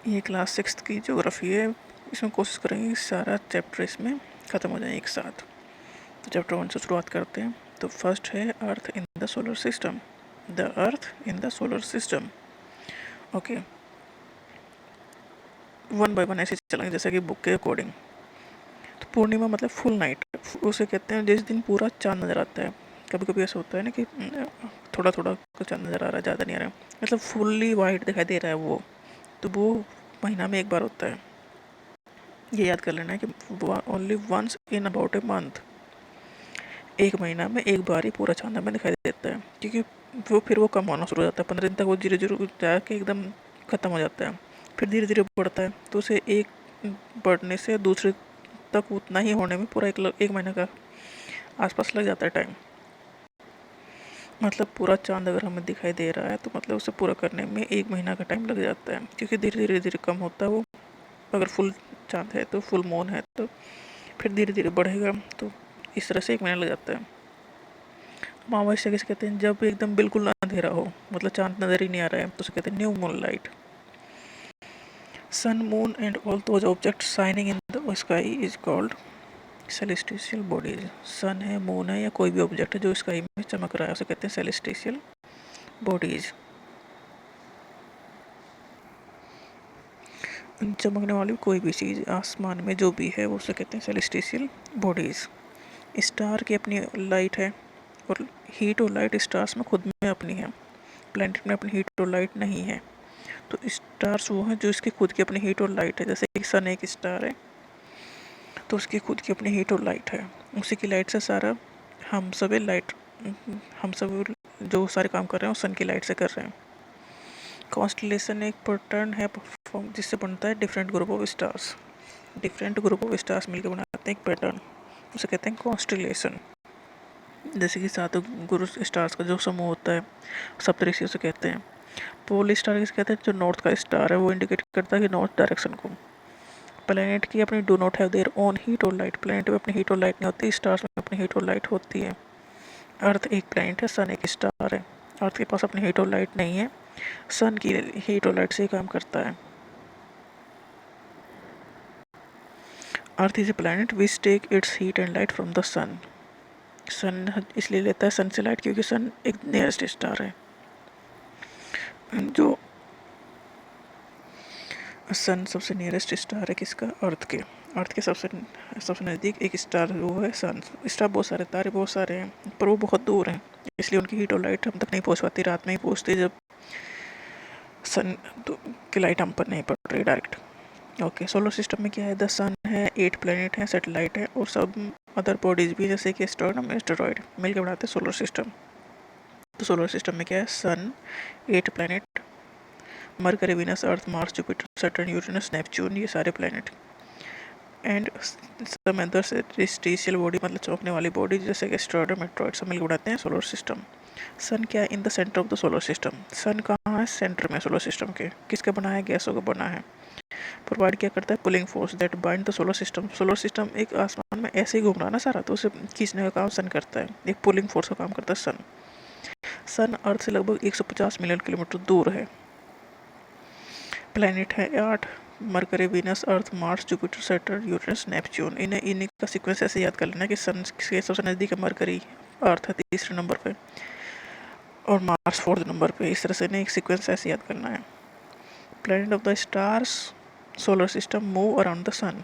ये क्लास 6 की ज्योग्राफी है। इसमें कोशिश करेंगे सारा चैप्टर इसमें ख़त्म हो जाए एक साथ। तो चैप्टर 1 से शुरुआत करते हैं। तो फर्स्ट है earth in the solar system. The earth in the solar system. Okay, one by one ऐसे चलेंगे जैसे कि बुक के अकॉर्डिंग। तो पूर्णिमा मतलब फुल नाइट, उसे कहते हैं जिस दिन पूरा चांद नज़र आता है। कभी कभी ऐसा होता है ना कि थोड़ा थोड़ा चांद नज़र आ रहा है, ज़्यादा नहीं आ रहा है, मतलब फुल्ली वाइट दिखाई दे रहा है वो। तो वो महीना में एक बार होता है। ये याद कर लेना है कि only once in about a month, एक महीना में एक बार ही पूरा चांद हमें दिखाई देता है। क्योंकि वो फिर वो कम होना शुरू हो जाता है, 15 दिन तक वो धीरे धीरे जाके एकदम ख़त्म हो जाता है, फिर धीरे धीरे बढ़ता है। तो उसे एक बढ़ने से दूसरे तक उतना ही होने में पूरा एक महीने का आसपास लग जाता है टाइम। मतलब पूरा चांद अगर हमें दिखाई दे रहा है तो मतलब उसे पूरा करने में एक महीना का टाइम लग जाता है, क्योंकि धीरे धीरे कम होता है वो। अगर फुल चांद है तो फुल मून है तो फिर धीरे धीरे बढ़ेगा, तो इस तरह से एक महीना लग जाता है। अमावस्या किसे कहते हैं? जब एकदम बिल्कुल अंधेरा हो, मतलब चांद नजर ही नहीं आ रहा है, तो उसे कहते हैं new moon light. Sun, moon and all those objects shining in the sky is called celestial bodies. Sun है, मून है, या कोई भी ऑब्जेक्ट है जो स्काई में चमक रहा है, उसे कहते हैं सेलेस्टिशियल बॉडीज। चमकने वाली कोई भी चीज़ आसमान में जो भी है वो उसे कहते हैं सेलेस्टिशियल बॉडीज। स्टार की अपनी लाइट है, और हीट और लाइट स्टार्स में खुद में अपनी है, प्लैनेट में अपनी हीट और लाइट नहीं है। तो स्टार्स वो हैं जो इसकी खुद की अपनी हीट और लाइट है। जैसे एक सन एक स्टार है, तो उसकी खुद की अपनी हीट और लाइट है, उसी की लाइट से सारा हम सब लाइट, हम सब जो सारे काम कर रहे हैं वो सन की लाइट से कर रहे हैं। कॉन्स्टलेशन एक पैटर्न है जिससे बनता है different group of stars. Different group of stars मिलकर बनाते हैं एक पैटर्न, उसे कहते हैं कॉन्स्टलेशन। जैसे कि सात गुरु स्टार्स का जो समूह होता है सप्तऋषि उसे कहते हैं। पोल स्टार किसे कहते हैं? जो नॉर्थ का स्टार है वो इंडिकेट करता है कि नॉर्थ डायरेक्शन को। प्लैनेट की अपनी do not have their own heat और लाइट। प्लैनेट में अपनी हीट और लाइट नहीं होती, स्टार्स में अपनी हीट और लाइट होती है। अर्थ एक प्लैनेट है, सन एक स्टार है। अर्थ के पास अपनी हीट और लाइट नहीं है, सन की हीट और लाइट से ही काम करता है। Earth is a planet which take its heat and light from the sun. Sun इसलिए लेता है सन से लाइट क्योंकि सन एक नियरेस्ट स्टार है। जो सन सबसे नियरेस्ट स्टार है किसका? अर्थ के। अर्थ के सबसे सबसे नज़दीक एक स्टार वो है सन। स्टार बहुत सारे, तारे बहुत सारे हैं, पर वो बहुत दूर हैं, इसलिए उनकी हीट और लाइट हम तक नहीं पहुंच पाती। रात में ही पहुंचती जब सन तो की लाइट हम पर नहीं पड़ रही डायरेक्ट। ओके, सोलर सिस्टम में क्या है? द सन है, 8 प्लैनेट हैं, सैटेलाइट है, और सब अदर बॉडीज भी, जैसे कि एस्टेरॉयड मिलकर बनाते हैं सोलर सिस्टम। तो सोलर सिस्टम में क्या है? Sun, 8 planet, Mercury, Venus, Earth, Mars, Jupiter, Saturn, Uranus, Neptune, ये सारे planet, and some other celestial body, मतलब चौंकने वाली बॉडी जैसे कि एस्टेरॉयड, मेट्रॉयड, सब मिलकर बनाते हैं सोलर सिस्टम। सन क्या है? In the centre of the solar system. Sun कहाँ है? सेंटर में सोलर सिस्टम के। किसका बना है? गैसों का बना है। प्रोवाइड क्या करता है? Pulling force that bind the solar system. Solar system एक आसमान में ऐसे ही घूम रहा है ना सारा, तो उसे खींचने का काम सन करता है, एक पुलिंग फोर्स का काम करता है सन। सन अर्थ से लगभग 150 मिलियन किलोमीटर दूर है। प्लैनेट है 8, Mercury, Venus, Earth, Mars, Jupiter, Saturn, Uranus, Neptune. इन्हीं का सीक्वेंस ऐसे याद कर लेना कि सन के सबसे नज़दीक है मरकरी, अर्थ है तीसरे नंबर पे, और मार्स 4th नंबर पे। इस तरह से इन्हें एक सीक्वेंस ऐसे याद करना है। Planet of the stars solar system move around the sun.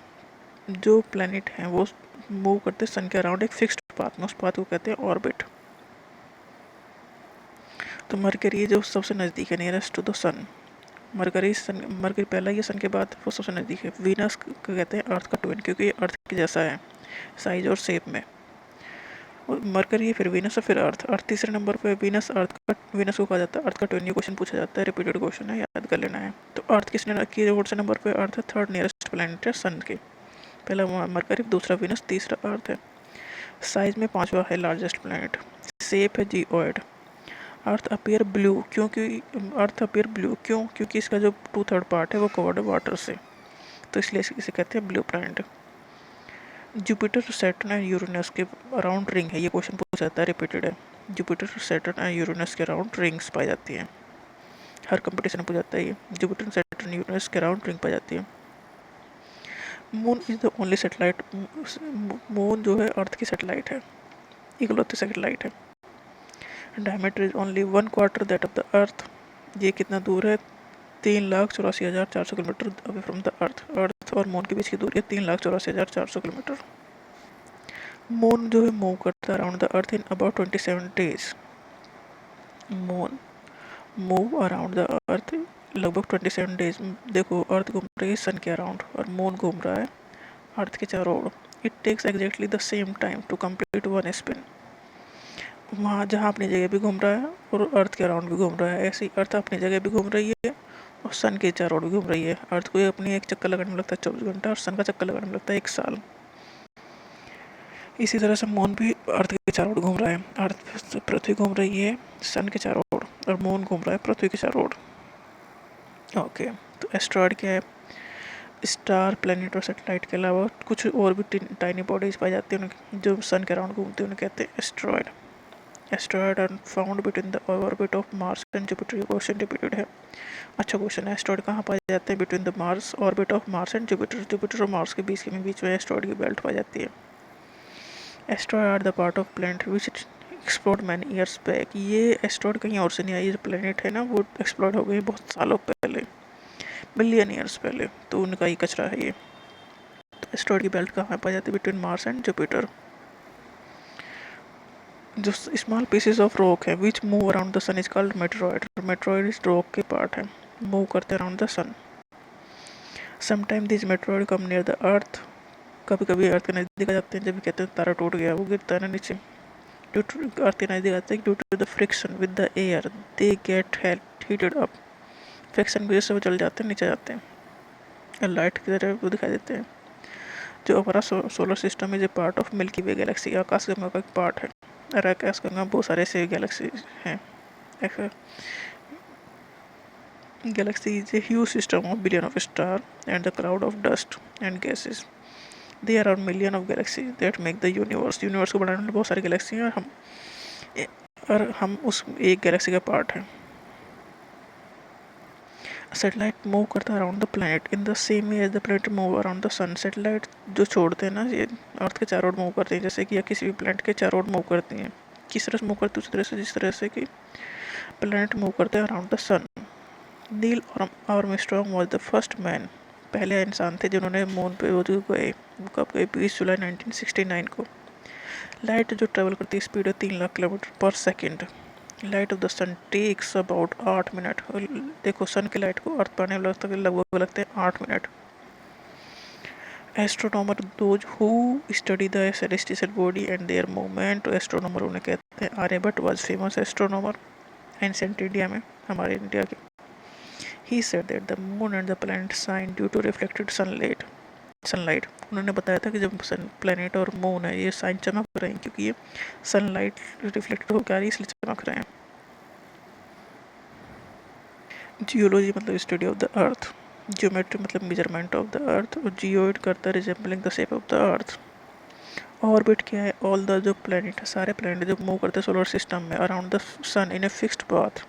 जो प्लैनेट हैं वो मूव करते हैं सन के अराउंड एक फिक्स्ड पाथ में, उस पाथ को कहते हैं ऑर्बिट। तो मरकरी जो सबसे नज़दीक है, nearest to the sun. Mercury पहला ही है सन के बाद, वो सबसे नज़दीक है। वीनस को कहते हैं अर्थ का ट्विन, क्योंकि ये अर्थ के जैसा है साइज और शेप में। और मरकरी है, फिर वीनस है, फिर अर्थ। अर्थ तीसरे नंबर पे, वीनस अर्थ का, वीनस को कहा जाता है अर्थ का ट्विन। ये क्वेश्चन पूछा जाता है, रिपीटेड क्वेश्चन है, याद कर लेना है। तो अर्थ किसने की? कौन से नंबर पे? अर्थ है, थर्ड नियरेस्ट प्लैनेट है सन के। पहला मरकरी, दूसरा वीनस, तीसरा अर्थ है। साइज में पांचवा है लार्जेस्ट प्लैनेट। शेप है जियोइड। अर्थ अपीयर ब्लू, क्योंकि अर्थ अपीयर ब्लू क्यों? क्योंकि इसका जो 2/3 पार्ट है वो कवर्ड है वाटर से, तो इसलिए इसे कहते हैं blue planet. Jupiter, Saturn and Uranus के अराउंड रिंग है, ये क्वेश्चन पूछा जाता है, रिपीटेड है। जुपिटर, सैटर्न एंड यूरेनस के अराउंड रिंग्स पाई जाती हैं। हर कंपटीशन में पूछा जाता है ये। जुपिटर सैटर्न यूरेनस के अराउंड रिंग पाई जाती है। Moon is the only satellite, moon जो है अर्थ की सेटेलाइट है, इकलौती सेटेलाइट है। Diameter is only 1/4 that of the अर्थ, ये कितना दूर है, 3,84,400 kilometre away from the earth. Earth और मून के बीच की दूरी है 3,84,400 किलोमीटर। मून जो है मूव करता है around the earth in about 27 days. Moon move around the अर्थ लगभग 27 डेज। देखो अर्थ घूम रही है सन के अराउंड और मून घूम रहा है अर्थ के चारों ओर। It takes exactly the same time to complete one spin. वहाँ जहाँ अपनी जगह भी घूम रहा है और अर्थ के अराउंड भी घूम रहा है, ऐसे ही अर्थ अपनी जगह भी घूम रही है और सन के चारों ओर भी घूम रही है। अर्थ को अपनी एक चक्कर लगाने में लगता है 24 घंटा और सन का चक्कर लगाने में लगता है 1 साल। इसी तरह से मून भी अर्थ के चारों ओर घूम रहा है। अर्थ पृथ्वी घूम रही है सन के चारों ओर और मून घूम रहा है पृथ्वी के चारों ओर। ओके, तो एस्ट्रॉयड क्या है? स्टार, प्लैनेट और सैटेलाइट के अलावा कुछ और भी टाइनी बॉडीज पाई जाती हैं जो सन के अराउंड घूमती हैं, उन्हें कहते हैं asteroid. Asteroid are found between the orbit of Mars and Jupiter. ये क्वेश्चन रिपीटेड है, अच्छा क्वेश्चन है। एस्ट्रॉयड कहाँ पाए जाते हैं? Between the Mars orbit of Mars and Jupiter. Jupiter और मार्स के बीच में एस्ट्रॉयड की बेल्ट पाई जाती है। Asteroid are the part of planet which explored many years back. ये एस्ट्रॉयड कहीं और से नहीं आई, ये जो प्लैनेट है ना वो एक्सप्लोर्ड हो गई बहुत सालों पहले, मिलियन ईयर्स पहले, तो उनका ही कचरा है ये। तो एस्ट्रॉयड की बेल्ट कहाँ पाई जाती है? Between Mars and Jupiter. जो स्मॉल पीसेस ऑफ रॉक है which move around the sun is called meteoroid. Meteoroid इस रॉक के पार्ट है, मूव करते around the sun. Sometime this meteoroid come near the earth. कभी कभी अर्थ के नज़दीक आ जाते हैं, जब कहते हैं तारा टूट गया, वो गिरता है ना नीचे, ड्यू टू अर्थ के नज़दीक आते हैं due to the friction with the air they get heated up. Friction की वजह से वो जल जाते हैं, नीचे जाते हैं, लाइट की तरह वो दिखाई देते हैं। जो हमारा solar system is a part of Milky Way galaxy, आकाश गंगा का एक पार्ट है। और आकाश गंगा बहुत सारे ऐसे गैलेक्सी हैं। Galaxy is a huge system of billion of star and the crowd of dust and gases. They are million of galaxy that make the universe. Universe को बनाने में बहुत सारी गैलेक्सी हैं और हम उस एक गैलेक्सी का पार्ट हैं। सैटेलाइट मूव करता है around the planet in the same way as the planet move around the sun. Satellite जो छोड़ते हैं ना, ये अर्थ के चारों ओर मूव करते हैं, जैसे कि या किसी भी प्लैनेट के चारों ओर मूव करती हैं। किस तरह से मूव करती है? उसी तरह से जिस तरह से कि प्लैनेट मूव करते हैं around the sun. Neil Armstrong was the first man, पहले इंसान थे जिन्होंने मून पे वो जो गए। वो कब गए? 20 जुलाई 1969 को। लाइट जो ट्रेवल करती है स्पीड है 3 lakh kilometre per second. Light of the sun takes about 8 minute. देखो सन की लाइट को अर्थ पर आने में लगभग लगते हैं 8 minute. Astronomer those who study the celestial body and their movement. Astronomer उन्हें कहते हैं। Aryabhatta was famous astronomer ancient India में, हमारे इंडिया के। He said that the moon and the planet shine due to reflected sunlight. उन्होंने बताया था कि जब प्लैनेट और मून है ये शाइन चमक रहे हैं क्योंकि ये सनलाइट रिफ्लेक्टेड होकर आ रही है, इसलिए चमक रहे हैं। जियोलॉजी मतलब study of the earth. Geometry मतलब मेजरमेंट ऑफ द अर्थ। और जियोइड करता है resembling the shape of the earth. Orbit क्या है? ऑल द जो प्लैनेट है, सारे प्लैनेट जो मूव करते हैं सोलर सिस्टम में around the sun in a fixed path,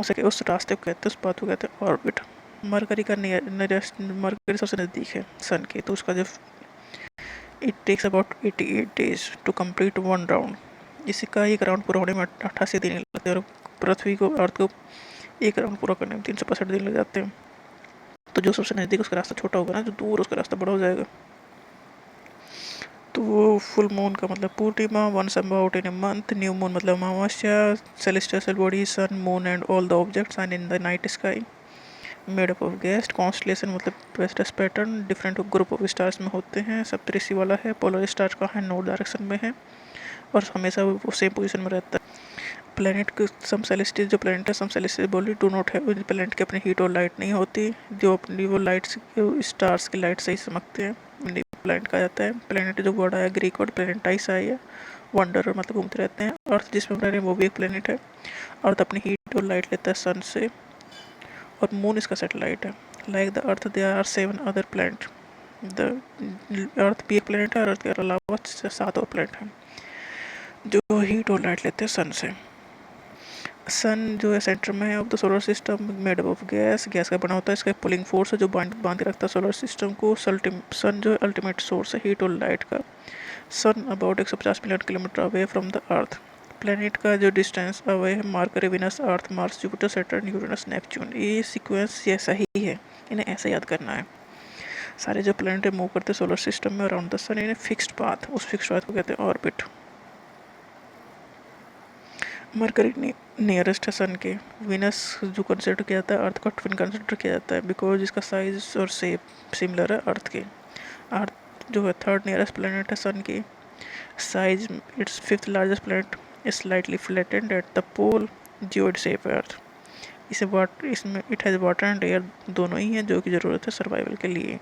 उस रास्ते को कहते हैं, उस पाथ को कहते हैं ऑर्बिट। मरकरी का मरकरी सबसे नज़दीक है सन के, तो उसका जो it takes about 88 days to complete one round. इसका एक राउंड पूरा होने में 88 दिन लगते हैं और पृथ्वी को अर्थ को एक राउंड पूरा करने में 365 दिन लग जाते हैं। तो जो सबसे नज़दीक उसका रास्ता छोटा होगा ना, जो दूर उसका रास्ता बड़ा हो जाएगा। तो वो फुल मून का मतलब पूर्णिमा, once about in a month. New moon मतलब अमावस्या। Celestial body sun, moon and all the objects are in the night sky made up of gas. Constellation मतलब वेस्टर्स pattern, different group of stars में होते हैं। सप्तऋषि वाला है। पोलर स्टार का है नॉर्थ डायरेक्शन में है और हमेशा वो सेम पोजीशन में रहता है। प्लैनेट के सम सेलेस्टियल जो प्लैनेट है, सम सेलेस्टियल बॉडी डू नॉट है, प्लैनेट की अपनी हीट और लाइट नहीं होती, जो अपनी वो लाइट्स स्टार्स की लाइट से ही चमकते हैं, प्लैनेट कहा जाता है। प्लैनेट जो वर्ड आया ग्रीक वर्ड प्लैनेटाइस आई है, वंडर मतलब घूमते रहते हैं। अर्थ जिसमें रह रहे हैं वो भी एक प्लैनेट है। अर्थ अपनी हीट और लाइट लेता है सन से और मून इसका सैटेलाइट है। Like the earth there are 7 other planet. The earth भी एक प्लैनेट है और अर्थ के अलावा 7 और प्लैनेट हैं जो हीट और लाइट लेते हैं सन से। सन जो है सेंटर में है of the solar system, made up of gas, gas का बना होता है, इसका पुलिंग फोर्स है जो बांध के रखता है सोलर सिस्टम को। सन जो है अल्टीमेट सोर्स है हीट और लाइट का। Sun about 150 million kilometre away from the earth. Planet का जो डिस्टेंस अवे है Mercury, Venus, Earth, Mars, Jupiter, Saturn, Uranus, Neptune. ये सीक्वेंस ऐसा ही है, इन्हें ऐसे याद करना है। सारे जो प्लेनेट मूव करते हैं सोलर सिस्टम में around the sun in fixed path, उस फिक्स्ड पाथ को कहते हैं ऑर्बिट। मरकरी नियरेस्ट है सन के। विनस जो कंसिडर किया जाता है अर्थ का ट्विन कंसिडर किया जाता है बिकॉज इसका साइज और शेप सिमिलर है अर्थ के। अर्थ जो है थर्ड नियरेस्ट प्लेनेट है सन की। Size it's fifth largest planet, is slightly flattened at the pole, geoid shape है अर्थ। इसमें it has water and air दोनों ही हैं जो की ज़रूरत है सर्वाइवल के लिए।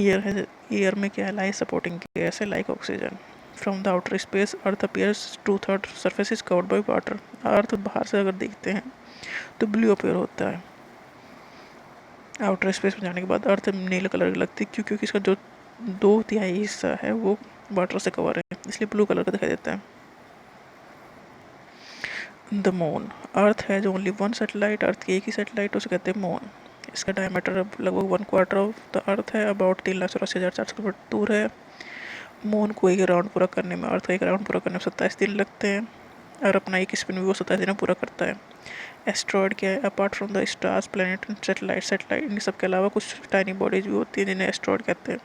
एयर में क्या है, लाइफ सपोर्टिंग गैस है like oxygen. From the outer space earth appears, two third surface is covered by water. Earth बाहर से अगर देखते हैं तो ब्लू अपीयर होता है। आउटर स्पेस में जाने के बाद अर्थ नीले कलर की लगती है क्योंकि इसका जो 2/3 हिस्सा है वो वाटर से कवर है, इसलिए ब्लू कलर का दिखाई देता है। द मून, अर्थ है जो ओनली वन सेटेलाइट, अर्थ की एक ही सेटेलाइट, उसे कहते हैं मून। इसका डायमीटर लगभग 1/4 ऑफ द अर्थ है, अबाउट 3,84,400 किलोमीटर दूर है। मून को एक राउंड पूरा करने में, अर्थ का एक राउंड पूरा करने में 27 दिन लगते हैं, और अपना एक स्पिन भी वो 27 दिन में पूरा करता है। एस्ट्रॉयड क्या है, apart from the stars, planet and satellite in सब के अलावा कुछ टाइनी बॉडीज भी होती हैं जिन्हें एस्ट्रॉयड कहते हैं।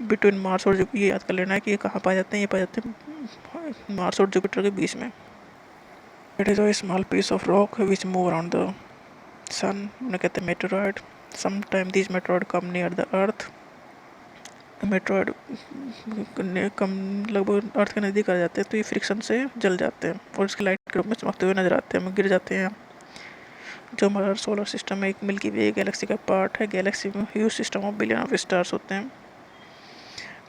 बिटवीन मार्स और ये याद कर लेना है कि ये कहाँ पाए जाते हैं, ये पाए जाते हैं मार्स और जुपिटर के बीच में। It is a small piece of rock which move around the sun, उन्हें कहते हैं meteoroid. Sometime these meteoroid come near the earth. Meteoroid come लगभग अर्थ के नज़दीक आ जाते हैं तो ये फ्रिक्शन से जल जाते हैं और इसके लाइट के रूप में चमकते हुए नजर आते हैं, गिर जाते हैं। जो हमारा सोलर सिस्टम में एक मिल्की वे गैलेक्सी का पार्ट है। गैलेक्सी में huge system of billion of stars होते हैं,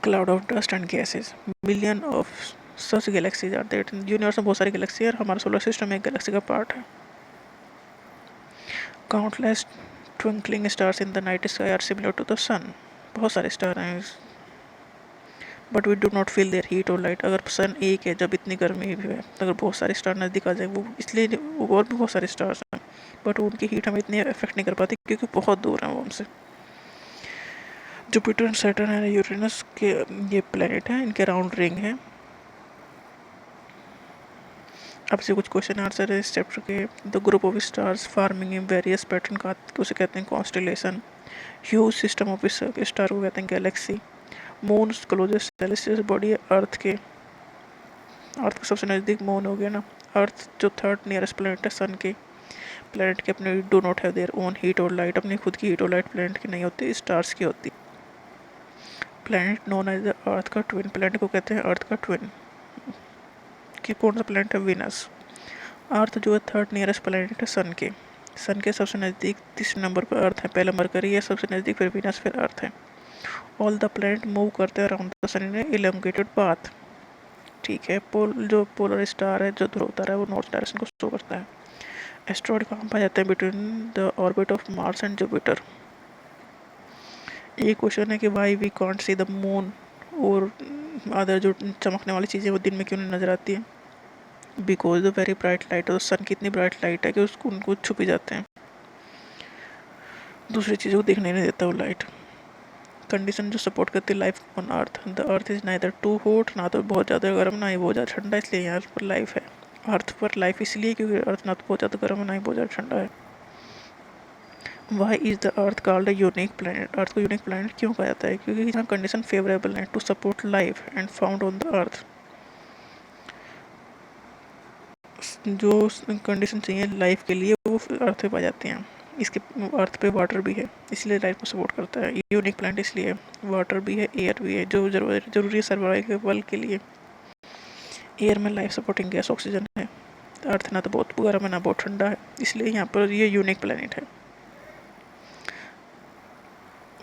cloud of dust and gases, million of such galaxies are there. Universe में बहुत सारी गैलेक्सी है और हमारा सोलर सिस्टम में एक गैलेक्सी का पार्ट है। Countless twinkling stars in the night sky are similar to the sun. बहुत सारे स्टार हैं but we do not feel their heat और लाइट। अगर सन एक है जब इतनी गर्मी भी है, अगर बहुत सारे स्टार नज़दीक आ जाए वो इसलिए और भी बहुत सारे स्टार्स हैं बट उनकी हीट हमें इतनी अफेक्ट नहीं कर पाती क्योंकि बहुत दूर हैं वो हमसे। Jupiter and Saturn and Uranus के ये प्लेनेट हैं, इनके राउंड रिंग है। अब से कुछ क्वेश्चन आंसर है इस चैप्टर के। The group of stars farming in various pattern का उसे कहते हैं constellation. Huge system of star को कहते हैं Galaxy. Moon closest celestial body है अर्थ के, अर्थ का सबसे नज़दीक मून हो गया ना। अर्थ जो थर्ड नियरेस्ट प्लेनेट है सन के। प्लेनेट के अपने do not have their own heat और लाइट, अपनी खुद की हीट और लाइट प्लेनेट की नहीं होती, स्टार्स की होती। Planet known as the earth का ट्विन, प्लेनेट को कहते हैं अर्थ का ट्विन। कि कौन सा प्लेनेट है, विनस। अर्थ जो है थर्ड नियरेस्ट प्लेनेट है सन के। सन के सबसे नज़दीक तीसरे नंबर पर अर्थ है, पहला मरकरी है सबसे नज़दीक, फिर विनस, फिर अर्थ है। ऑल द प्लेनेट मूव करते हैं around the sun in elongated path. ठीक है, जो पोलर स्टार है जो ध्रुव है वो नॉर्थ डायरेक्शन को शो करता है। एस्ट्रॉयड कहाँ पाए जाते हैं, between the orbit of Mars and Jupiter. ये क्वेश्चन है कि why we can't see the moon और अदर जो चमकने वाली चीज़ें वो दिन में क्यों नहीं नज़र आती हैं। Because the very bright light, और सन की इतनी ब्राइट लाइट है कि उसको उनको छुपी जाते हैं, दूसरी चीज़ों को देखने नहीं देता वो लाइट। कंडीशन जो सपोर्ट करती है life on earth, the earth is neither too hot, ना तो बहुत ज़्यादा गर्म ना ही बहुत ज़्यादा ठंडा, इसलिए यहाँ पर लाइफ है। अर्थ पर लाइफ इसलिए क्योंकि अर्थ ना तो बहुत ज़्यादा गर्म है ना ही बहुत ज़्यादा ठंडा है। Why is the earth called a unique planet, earth को यूनिक प्लैनेट क्यों कहा जाता है, क्योंकि यहाँ कंडीशन फेवरेबल है to support life and found on the earth. जो कंडीशन चाहिए लाइफ के लिए वो अर्थ पे पाई जाती हैं। इसके अर्थ पे वाटर भी है इसलिए लाइफ को सपोर्ट करता है। यूनिक प्लांट इसलिए वाटर भी है, एयर भी है, जो जरूरी सर्वाइवल के लिए। एयर में लाइफ सपोर्टिंग गैस ऑक्सीजन है। अर्थ ना तो बहुत गर्म है ना बहुत ठंडा है, इसलिए यहाँ पर ये यूनिक प्लानट है।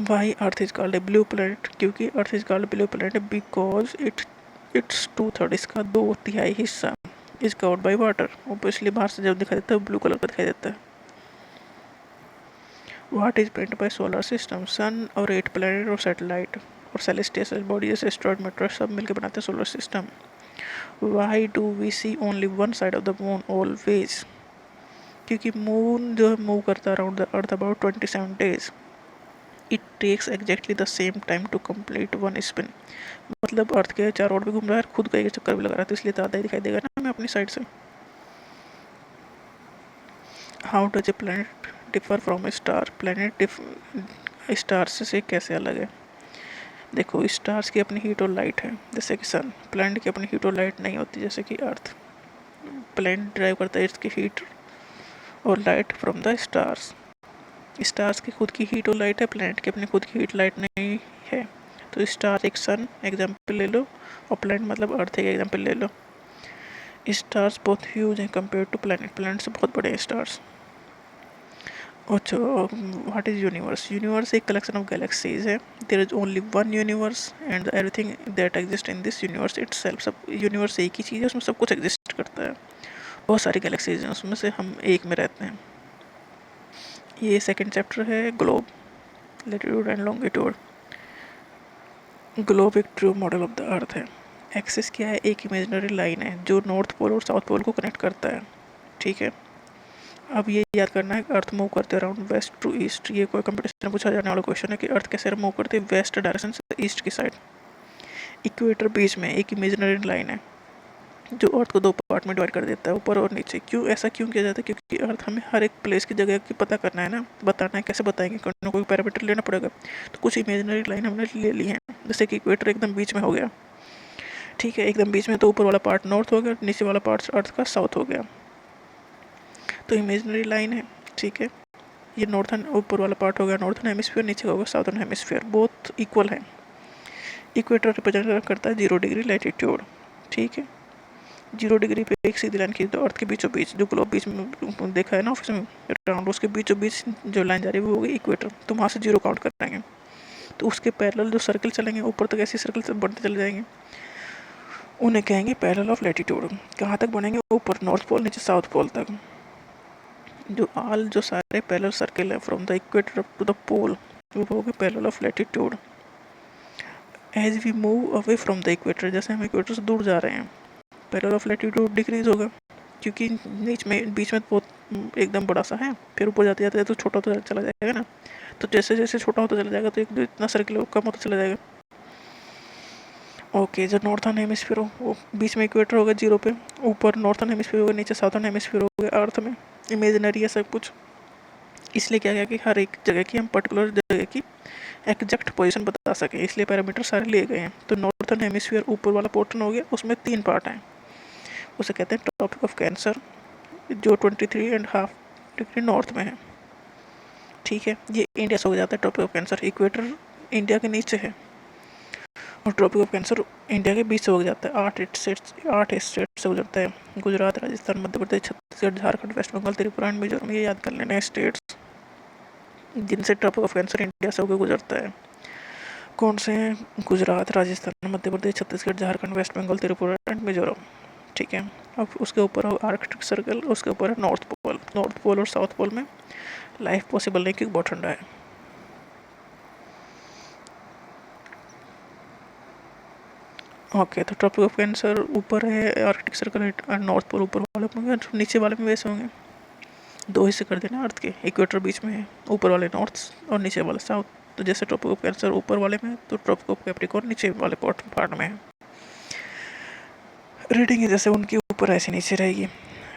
Why earth is called a blue planet, क्योंकि earth is called blue planet because it's 2/3, इसका 2/3 हिस्सा इज कवर्ड बाई वाटर। इसलिए बाहर से जब दिखाई देता है ब्लू कलर का दिखाई देता है। What is meant by solar system, sun और 8 प्लैनेट और सैटेलाइट और सेलेस्टियल बॉडी जैसे एस्ट्रॉयड, मेटेरॉयड सब मिलकर बनाते हैं solar system. Why do we see only one side of the moon always? क्योंकि मून जो है मूव करता है around the earth about 27 days. It takes exactly the same time to complete one spin. मतलब अर्थ के चारों ओर भी घूम रहा है, खुद का एक चक्कर भी लगा रहा है, तो इसलिए ज़्यादा ही दिखाई देगा ना हमें अपनी साइड से. How does a planet differ from A star? Planet star से कैसे अलग है? देखो, स्टार्स की अपनी हीट और लाइट है जैसे कि सन. प्लैनेट की अपनी हीट और लाइट नहीं होती जैसे कि अर्थ. प्लैनेट ड्राइव करता है इसकी हीट और light from the stars. Stars की खुद की हीट और लाइट है, प्लैनेट की अपनी खुद की हीट लाइट नहीं है. तो स्टार एक सन एग्जाम्पल ले लो और प्लैनेट मतलब अर्थ एक एग्जाम्पल ले लो. स्टार्स बहुत ह्यूज हैं कंपेयर टू प्लैनेट. प्लैनेट से बहुत बड़े हैं स्टार्स. अच्छा, व्हाट इज़ यूनिवर्स? यूनिवर्स एक कलेक्शन ऑफ गैलेक्सीज है. There is only one universe and everything that exist in this universe itself. सब यूनिवर्स एक ही चीज़ है, उसमें सब कुछ एग्जिस्ट करता है. बहुत सारी गैलेक्सीज हैं, उसमें से हम एक में रहते हैं. ये सेकंड चैप्टर है globe, latitude and longitude. Globe एक true model of the earth है. एक्सिस क्या है? एक इमेजिनरी लाइन है जो नॉर्थ पोल और साउथ पोल को कनेक्ट करता है. ठीक है, अब ये याद करना है कि अर्थ मूव करते हैं अराउंड वेस्ट टू ईस्ट. ये कोई कंपटीशन में पूछा जाने वाला क्वेश्चन है कि अर्थ कैसे मूव करती है वेस्ट डायरेक्शन से ईस्ट की साइड. इक्वेटर बीच में एक इमेजिनरी लाइन है जो अर्थ को दो पार्ट में डिवाइड कर देता है, ऊपर और नीचे. क्यों ऐसा क्यों किया जाता है? क्योंकि अर्थ हमें हर एक प्लेस की जगह की पता करना है ना, बताना है. कैसे बताएंगे? कोई पैरामीटर लेना पड़ेगा. तो कुछ इमेजिनरी लाइन हमने ले ली है, जैसे कि इक्वेटर एकदम बीच में हो गया. ठीक है, एकदम बीच में, तो ऊपर वाला पार्ट नॉर्थ हो गया, नीचे वाला पार्ट अर्थ का साउथ हो गया. तो इमेजिनरी लाइन है. ठीक है, ये नॉर्थन ऊपर वाला पार्ट हो गया नॉर्थन हेमिस्फीयर, नीचे होगा साउथर्न हेमिस्फीयर. बोथ इक्वल है. इक्वेटर रिप्रेजेंट करता है 0 डिग्री लैटिट्यूड. ठीक है, 0 डिग्री पे एक सीधी लाइन खींच दो अर्थ के बीचों बीच, जो ग्लोब बीच में देखा है ना ऑफिस में राउंड, उसके बीचों बीच जो लाइन जा रही है वो होगी इक्वेटर. तो वहाँ से 0 काउंट करेंगे, तो उसके पैरेलल जो सर्कल चलेंगे ऊपर तक, ऐसे सर्कल से बढ़ते चले जाएंगे, उन्हें कहेंगे पैरेलल ऑफ लैटिट्यूड. कहाँ तक बढ़ेंगे? ऊपर नॉर्थ पोल, नीचे साउथ पोल तक. जो सारे पैरेलल सर्कल है from the equator to the pole, वो हो गए parallel of latitude. As we move away from the equator, जैसे हम इक्वेटर से दूर जा रहे हैं, पैरेलल ऑफ लैटिट्यूड डिक्रीज होगा, क्योंकि बीच में बहुत एकदम बड़ा सा है. फिर ऊपर जाते जाते तो छोटा होता चला जाएगा ना. तो जैसे जैसे छोटा होता चला जाएगा तो एक इतना सर्कल कम होता चला जाएगा. ओके, जो नॉर्थर्न हेमिस्फीयर हो वो बीच में इक्वेटर होगा 0 पे, ऊपर नॉर्थर्न हेमिस्फीयर होगा, नीचे साउथर्न हेमिस्फीयर होगा. अर्थ में इमेजिनरी है सब कुछ, इसलिए क्या गया कि हर एक जगह की हम पर्टिकुलर जगह की एग्जैक्ट पोजीशन बता सकें, इसलिए पैरामीटर सारे लिए गए हैं. तो नॉर्थर्न हेमिस्फीयर ऊपर वाला पोर्शन हो गया, उसमें 3 पार्ट हैं. उसे कहते हैं ट्रॉपिक ऑफ कैंसर, जो 23.5 डिग्री नॉर्थ में है. ठीक है, ये इंडिया से हो जाता है tropic of cancer. Equator India के नीचे है और ट्रॉपिक ऑफ कैंसर इंडिया के बीच से हो जाता है. 8 स्टेट से गुजरता है. Gujarat, Rajasthan, Madhya Pradesh, Chhattisgarh, Jharkhand, waste Bengal, Tripura and Mizoram. ये याद कर लेना है स्टेट्स जिनसे ट्रॉपिक ऑफ कैंसर इंडिया से होकर गुजरता है. कौन से हैं? Gujarat, Rajasthan, Madhya Pradesh, Chhattisgarh, Jharkhand, waste Bengal, Tripura and Mizoram. ठीक है, अब उसके ऊपर हो आर्कटिक सर्कल, उसके ऊपर है नॉर्थ पोल. नॉर्थ पोल और साउथ पोल में लाइफ पॉसिबल नहीं क्योंकि बहुत ठंडा है. ओके, तो ट्रॉपिक ऑफ कैंसर ऊपर है, आर्कटिक सर्कल है, नॉर्थ पोल ऊपर वाले होंगे, नीचे वाले में वैसे होंगे. 2 हिस्से कर देना अर्थ के. इक्वेटर बीच में है, ऊपर वाले नॉर्थ और नीचे वाले साउथ. तो जैसे ट्रॉपिक ऑफ कैंसर ऊपर वाले में, तो ट्रॉपिक ऑफ कैप्रिकॉर्न नीचे वाले पार्ट में है. रीडिंग है जैसे उनके ऊपर ऐसे नीचे रहेगी.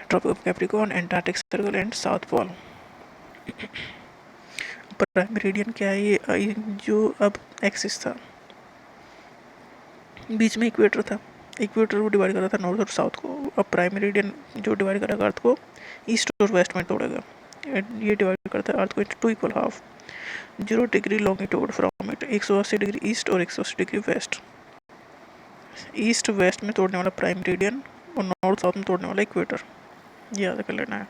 Tropic of Capricorn, Antarctic circle and south pole. Prime meridian क्या है? ये जो अब एक्सिस था, बीच में इक्वेटर था, इक्वेटर को डिवाइड कर रहा था नॉर्थ और साउथ को. अब प्राइम मेरिडियन जो डिवाइड करेगा अर्थ को ईस्ट और वेस्ट में तोड़ेगा. ये डिवाइड करता है अर्थ को into 2 equal half. 0 degree longitude from it, 180 degree east और 180 डिग्री वेस्ट. ईस्ट वेस्ट में तोड़ने वाला प्राइम मेरिडियन और नॉर्थ साउथ में तोड़ने वाला इक्वेटर. याद कर लेना है.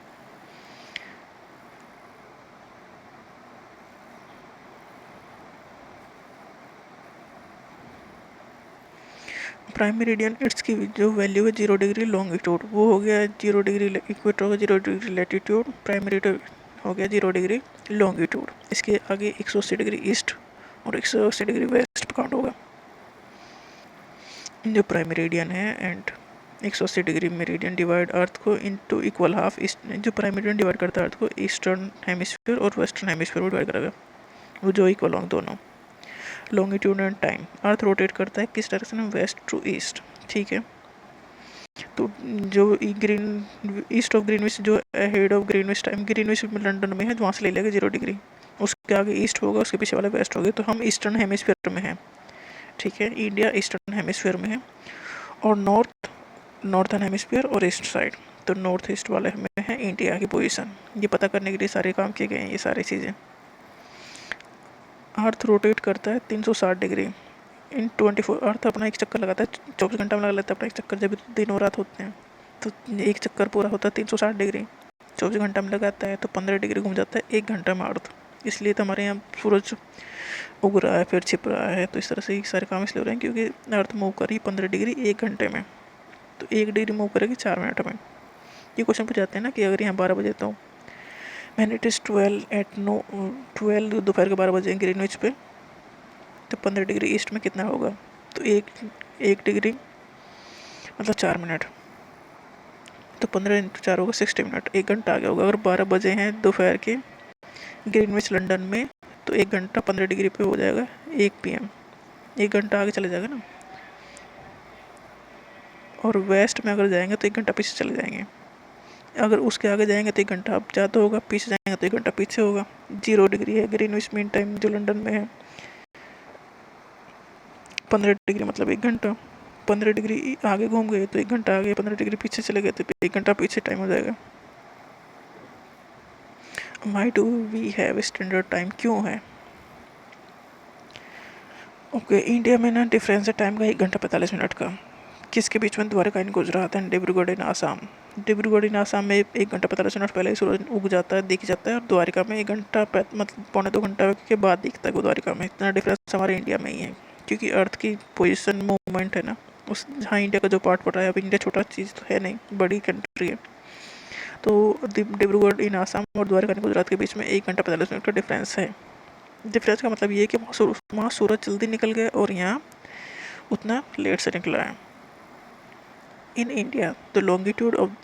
प्राइम मेरिडियन इट्स की जो वैल्यू है 0 डिग्री लॉन्गिट्यूड, वो हो गया 0 डिग्री इक्वेटर होगा 0 डिग्री लैटिट्यूड. प्राइम मेरिडियन हो गया 0 डिग्री लॉन्गिट्यूड. इसके आगे 180 डिग्री ईस्ट और 180 डिग्री वेस्ट काउंट होगा. जो प्राइम मेरिडियन है एंड 180 डिग्री मेरिडियन डिवाइड अर्थ को इनटू इक्वल हाफ, जो प्राइम मेरिडियन डिवाइड करता है अर्थ को ईस्टर्न हेमिस्फीयर और वेस्टर्न हेमिस्फीयर में डिवाइड करेगा, वो जो इक्वल होंगे दोनों। Longitude and time, earth rotate करता है किस डायरेक्शन में, वेस्ट टू ईस्ट, ठीक है। तो जो ग्रीन ईस्ट ऑफ ग्रीनविच, जो head of Greenwich time, Greenwich London में है, वहाँ से ले लेगा 0 डिग्री, उसके आगे ईस्ट होगा, उसके पीछे वाला वेस्ट होगा, तो हम ईस्टर्न हेमिस्फीयर में हैं, ठीक है। इंडिया ईस्टर्न हेमिस्फीयर में है, और नॉर्थन हेमिस्फीयर और ईस्ट साइड, तो नॉर्थ ईस्ट वाले में है इंडिया की पोजीशन। ये पता करने के लिए सारे काम किए गए हैं, ये सारी चीज़ें। अर्थ रोटेट करता है 360 डिग्री इन 24, अर्थ अपना एक चक्कर लगाता है 24 घंटा में लगा लेता है अपना एक चक्कर, जब दिन और रात होते हैं, तो एक चक्कर पूरा होता है 360 डिग्री, 24 घंटा में लगाता है तो 15 डिग्री घूम जाता है 1 घंटा में अर्थ। इसलिए तो हमारे यहाँ सूरज उग रहा है फिर छिप रहा है, तो इस तरह से ये सारे काम इसलिए हो रहे हैं क्योंकि अर्थ मूव कर रही है 15 डिग्री 1 घंटे में, तो 1 डिग्री मूव करेगी 4 मिनट में। ये क्वेश्चन पूछ जाते हैं ना कि अगर यहाँ 12 बजे, तो मैंने इट इज़ 12 दोपहर के 12 बजे ग्रीनविच पे, तो 15 डिग्री ईस्ट में कितना होगा, तो एक डिग्री मतलब 4 मिनट, तो 15 इंटू 4 होगा 60 मिनट, 1 घंटा आगे होगा। अगर 12 बजे हैं दोपहर के ग्रीनविच लंदन में, तो 1 घंटा 15 डिग्री पे हो जाएगा 1 PM, 1 घंटा आगे चले जाएगा ना। और वेस्ट में अगर जाएंगे तो 1 घंटा पीछे चले जाएंगे, अगर उसके आगे जाएंगे तो 1 घंटा अब ज़्यादा होगा, पीछे जाएंगे तो 1 घंटा पीछे होगा। 0 डिग्री है ग्रीनविच मीन टाइम जो लंदन में है, 15 डिग्री मतलब 1 घंटा, 15 डिग्री आगे घूम गए तो 1 घंटा आगे, 15 डिग्री पीछे चले गए तो 1 घंटा पीछे टाइम हो जाएगा। Why do we have standard time, क्यों है? ओके, इंडिया में ना डिफरेंस है टाइम का 1 घंटा 45 मिनट का। किसके बीच में? द्वारका इन गुजरात एंड डिब्रूगढ़ इन आसाम। डिब्रूगढ़ इन आसाम में 1 घंटा 45 मिनट पहले ही सूरज उग जाता है, दिख जाता है, और द्वारका में 1 घंटा मतलब 1.25 घंटा के बाद दिखता है द्वारका में। इतना डिफरेंस हमारे इंडिया में ही है, क्योंकि अर्थ की पोजिशन मूवमेंट है ना, उस जहाँ इंडिया का जो पार्ट पड़ रहा है, अब इंडिया छोटा चीज़ तो है नहीं, बड़ी कंट्री है, तो डिब्रूगढ़ इन आसाम और द्वारका इन गुजरात के बीच में 1 घंटा 45 मिनट का डिफरेंस है। डिफरेंस का मतलब ये है कि वहाँ सूरज जल्दी निकल गया और यहाँ उतना लेट से निकला है। In India the longitude of,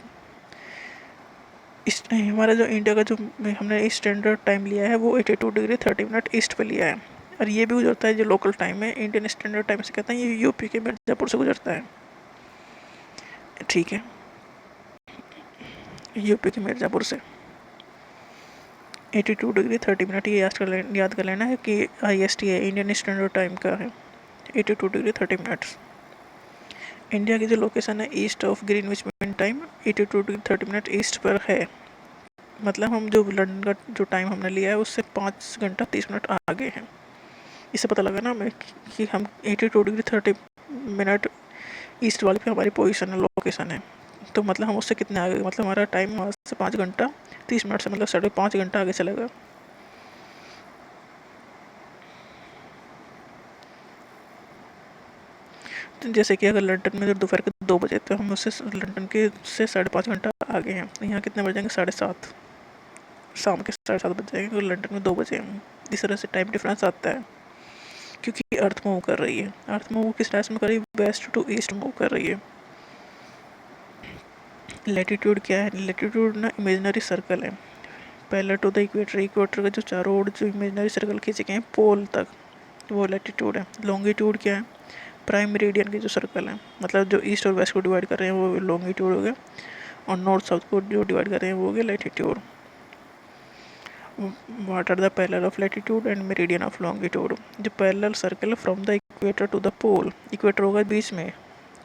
हमारा जो इंडिया का जो हमने स्टैंडर्ड टाइम लिया है वो 82 डिग्री 30 मिनट ईस्ट पे लिया है, और ये भी गुजरता है जो लोकल टाइम है इंडियन स्टैंडर्ड टाइम से कहते हैं, ये यूपी के मिर्ज़ापुर से गुजरता है, ठीक है, यूपी के मिर्ज़ापुर से 82 डिग्री 30 मिनट, ये याद कर लेना है कि IST है, इंडियन स्टैंडर्ड टाइम का है 82 डिग्री 30 मिनट्स। इंडिया की जो लोकेशन है east of Greenwich mean time 82 degree 30 minute east पर है, मतलब हम जो लंदन का जो टाइम हमने लिया है उससे 5 घंटा 30 मिनट आगे हैं। इससे पता लगा ना हमें कि हम 82 डिग्री 30 मिनट ईस्ट वाले पे हमारी पोजीशन है, लोकेशन है, तो मतलब हम उससे कितने आगे, मतलब हमारा टाइम वहाँ से 5 घंटा 30 मिनट से मतलब 5.5 घंटा आगे चलेगा। तो जैसे कि अगर लंदन में दोपहर के 2 बजे, तो हम उससे लंदन के से 5.5 घंटा आगे हैं, यहाँ कितने बज जाएंगे 7:30, शाम के 7:30 बज जाएंगे, तो लंदन में 2 बजे हैं। इस तरह से टाइम डिफरेंस आता है, क्योंकि अर्थ मूव कर रही है। अर्थ मूव किस डायरेक्शन में कर रही है? वेस्ट टू ईस्ट मूव कर रही है। लैटिट्यूड क्या है? लैटिट्यूड ना इमेजिनरी सर्कल है parallel to the equator, equator का जो चारों ओर जो इमेजिनरी सर्कल खींचे गए हैं पोल तक, वो लैटिट्यूड है। लॉन्गिट्यूड क्या है? प्राइम मेरिडियन की जो सर्कल है, मतलब जो ईस्ट और वेस्ट को डिवाइड कर रहे हैं वो लॉन्गिट्यूड हो गया, और नॉर्थ साउथ को जो डिवाइड कर रहे हैं वो हो गया latitude. What are the parallel of latitude and meridian of longitude? जो parallel circle from the equator to the pole, equator होगा बीच में,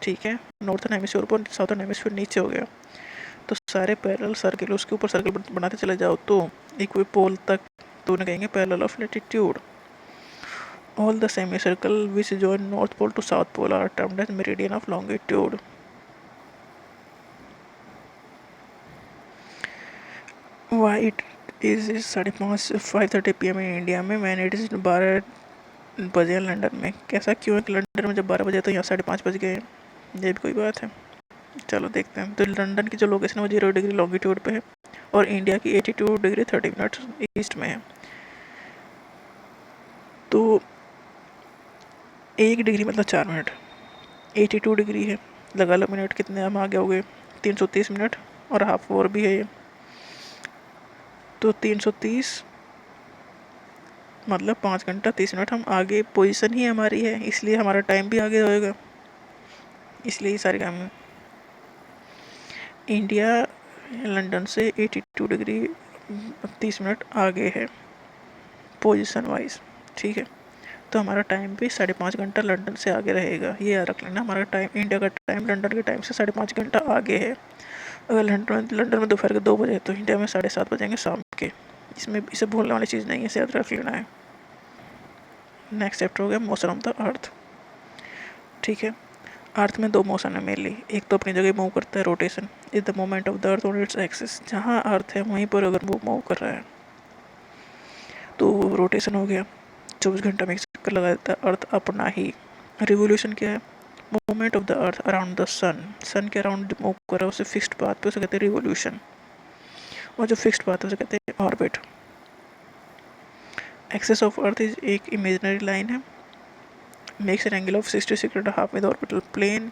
ठीक है, नॉर्थन हेमिस्फीयर ऊपर, साउथर्न हेमिस्फीयर नीचे हो गया, तो सारे पैरेलल सर्कल उसके ऊपर सर्कल बनाते चले जाओ तो इक्वे पोल तक, तो उन्हें कहेंगे parallel of latitude. All the semi circle which join north pole to south pole are termed as meridian of longitude. Why it is 5:30 PM in India में, मैन इट इज 12 बजे लंदन में। कैसा क्यों है कि लंदन में जब 12 बजे तो यहाँ 5:30 बज गए, ये भी कोई बात है? चलो देखते हैं। तो लंदन की जो लोकेशन है वो 0 डिग्री लॉन्गिट्यूड पे है, और इंडिया की 82 डिग्री 30 मिनट ईस्ट में है। तो 1 डिग्री मतलब 4 मिनट, 82 डिग्री है लगा लो मिनट कितने हम आगे हो गए, 330 मिनट और हाफ और भी है ये, तो 330 मतलब 5 घंटा 30 मिनट हम आगे, पोजीशन ही हमारी है इसलिए हमारा टाइम भी आगे होएगा, इसलिए ये सारे काम है। इंडिया लंदन से 82 डिग्री 30 मिनट आगे है पोजीशन वाइज, ठीक है। तो हमारा टाइम भी 5.5 घंटा लंदन से आगे रहेगा, ये याद रख लेना। हमारा टाइम, इंडिया का टाइम लंदन के टाइम से 5.5 घंटा आगे है। अगर लंदन में दोपहर के 2 बजे तो इंडिया में 7:30 बजेंगे शाम के। इसमें इसे भूलने वाली चीज़ नहीं है, इसे याद रख लेना है। नेक्स्ट चैप्टर हो गया मोशन ऑफ द अर्थ, ठीक है। अर्थ में 2 मोशन है मेनली, एक तो अपनी जगह मूव करता है, rotation is the movement of the earth on its axis, जहाँ अर्थ है वहीं पर अगर वो मूव कर रहा है तो रोटेशन हो गया, 24 घंटा में एक चक्कर लगा देता है अर्थ अपना ही। रिवोल्यूशन क्या है, movement of the earth around the sun, sun के अराउंड मूव कर रहा है उसे फिक्स्ड पाथ पे, उसे कहते हैं रिवोल्यूशन, और जो फिक्स्ड पाथ है उसे कहते हैं orbit. Axis of earth is एक इमेजिनरी लाइन है, makes an angle of 66.5 with orbital plane.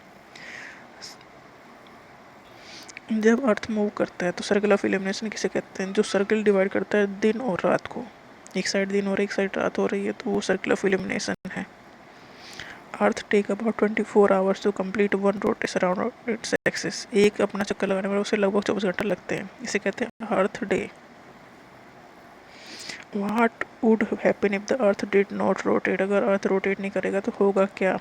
जब अर्थ मूव करता है तो सर्कल ऑफ इल्यूमिनेशन किसे कहते हैं, जो सर्कल डिवाइड करता है दिन और रात को, एक साइड दिन हो रही है एक साइड रात हो रही है, तो वो सर्कल ऑफ इल्यूमिनेशन है। Earth take about 24 hours to complete one rotation around its axis, एक अपना चक्कर लगाने में उसे लगभग 24 घंटा लगते हैं, इसे कहते हैं earth day. What would happen if the earth did not rotate, अगर अर्थ रोटेट नहीं करेगा तो होगा क्या,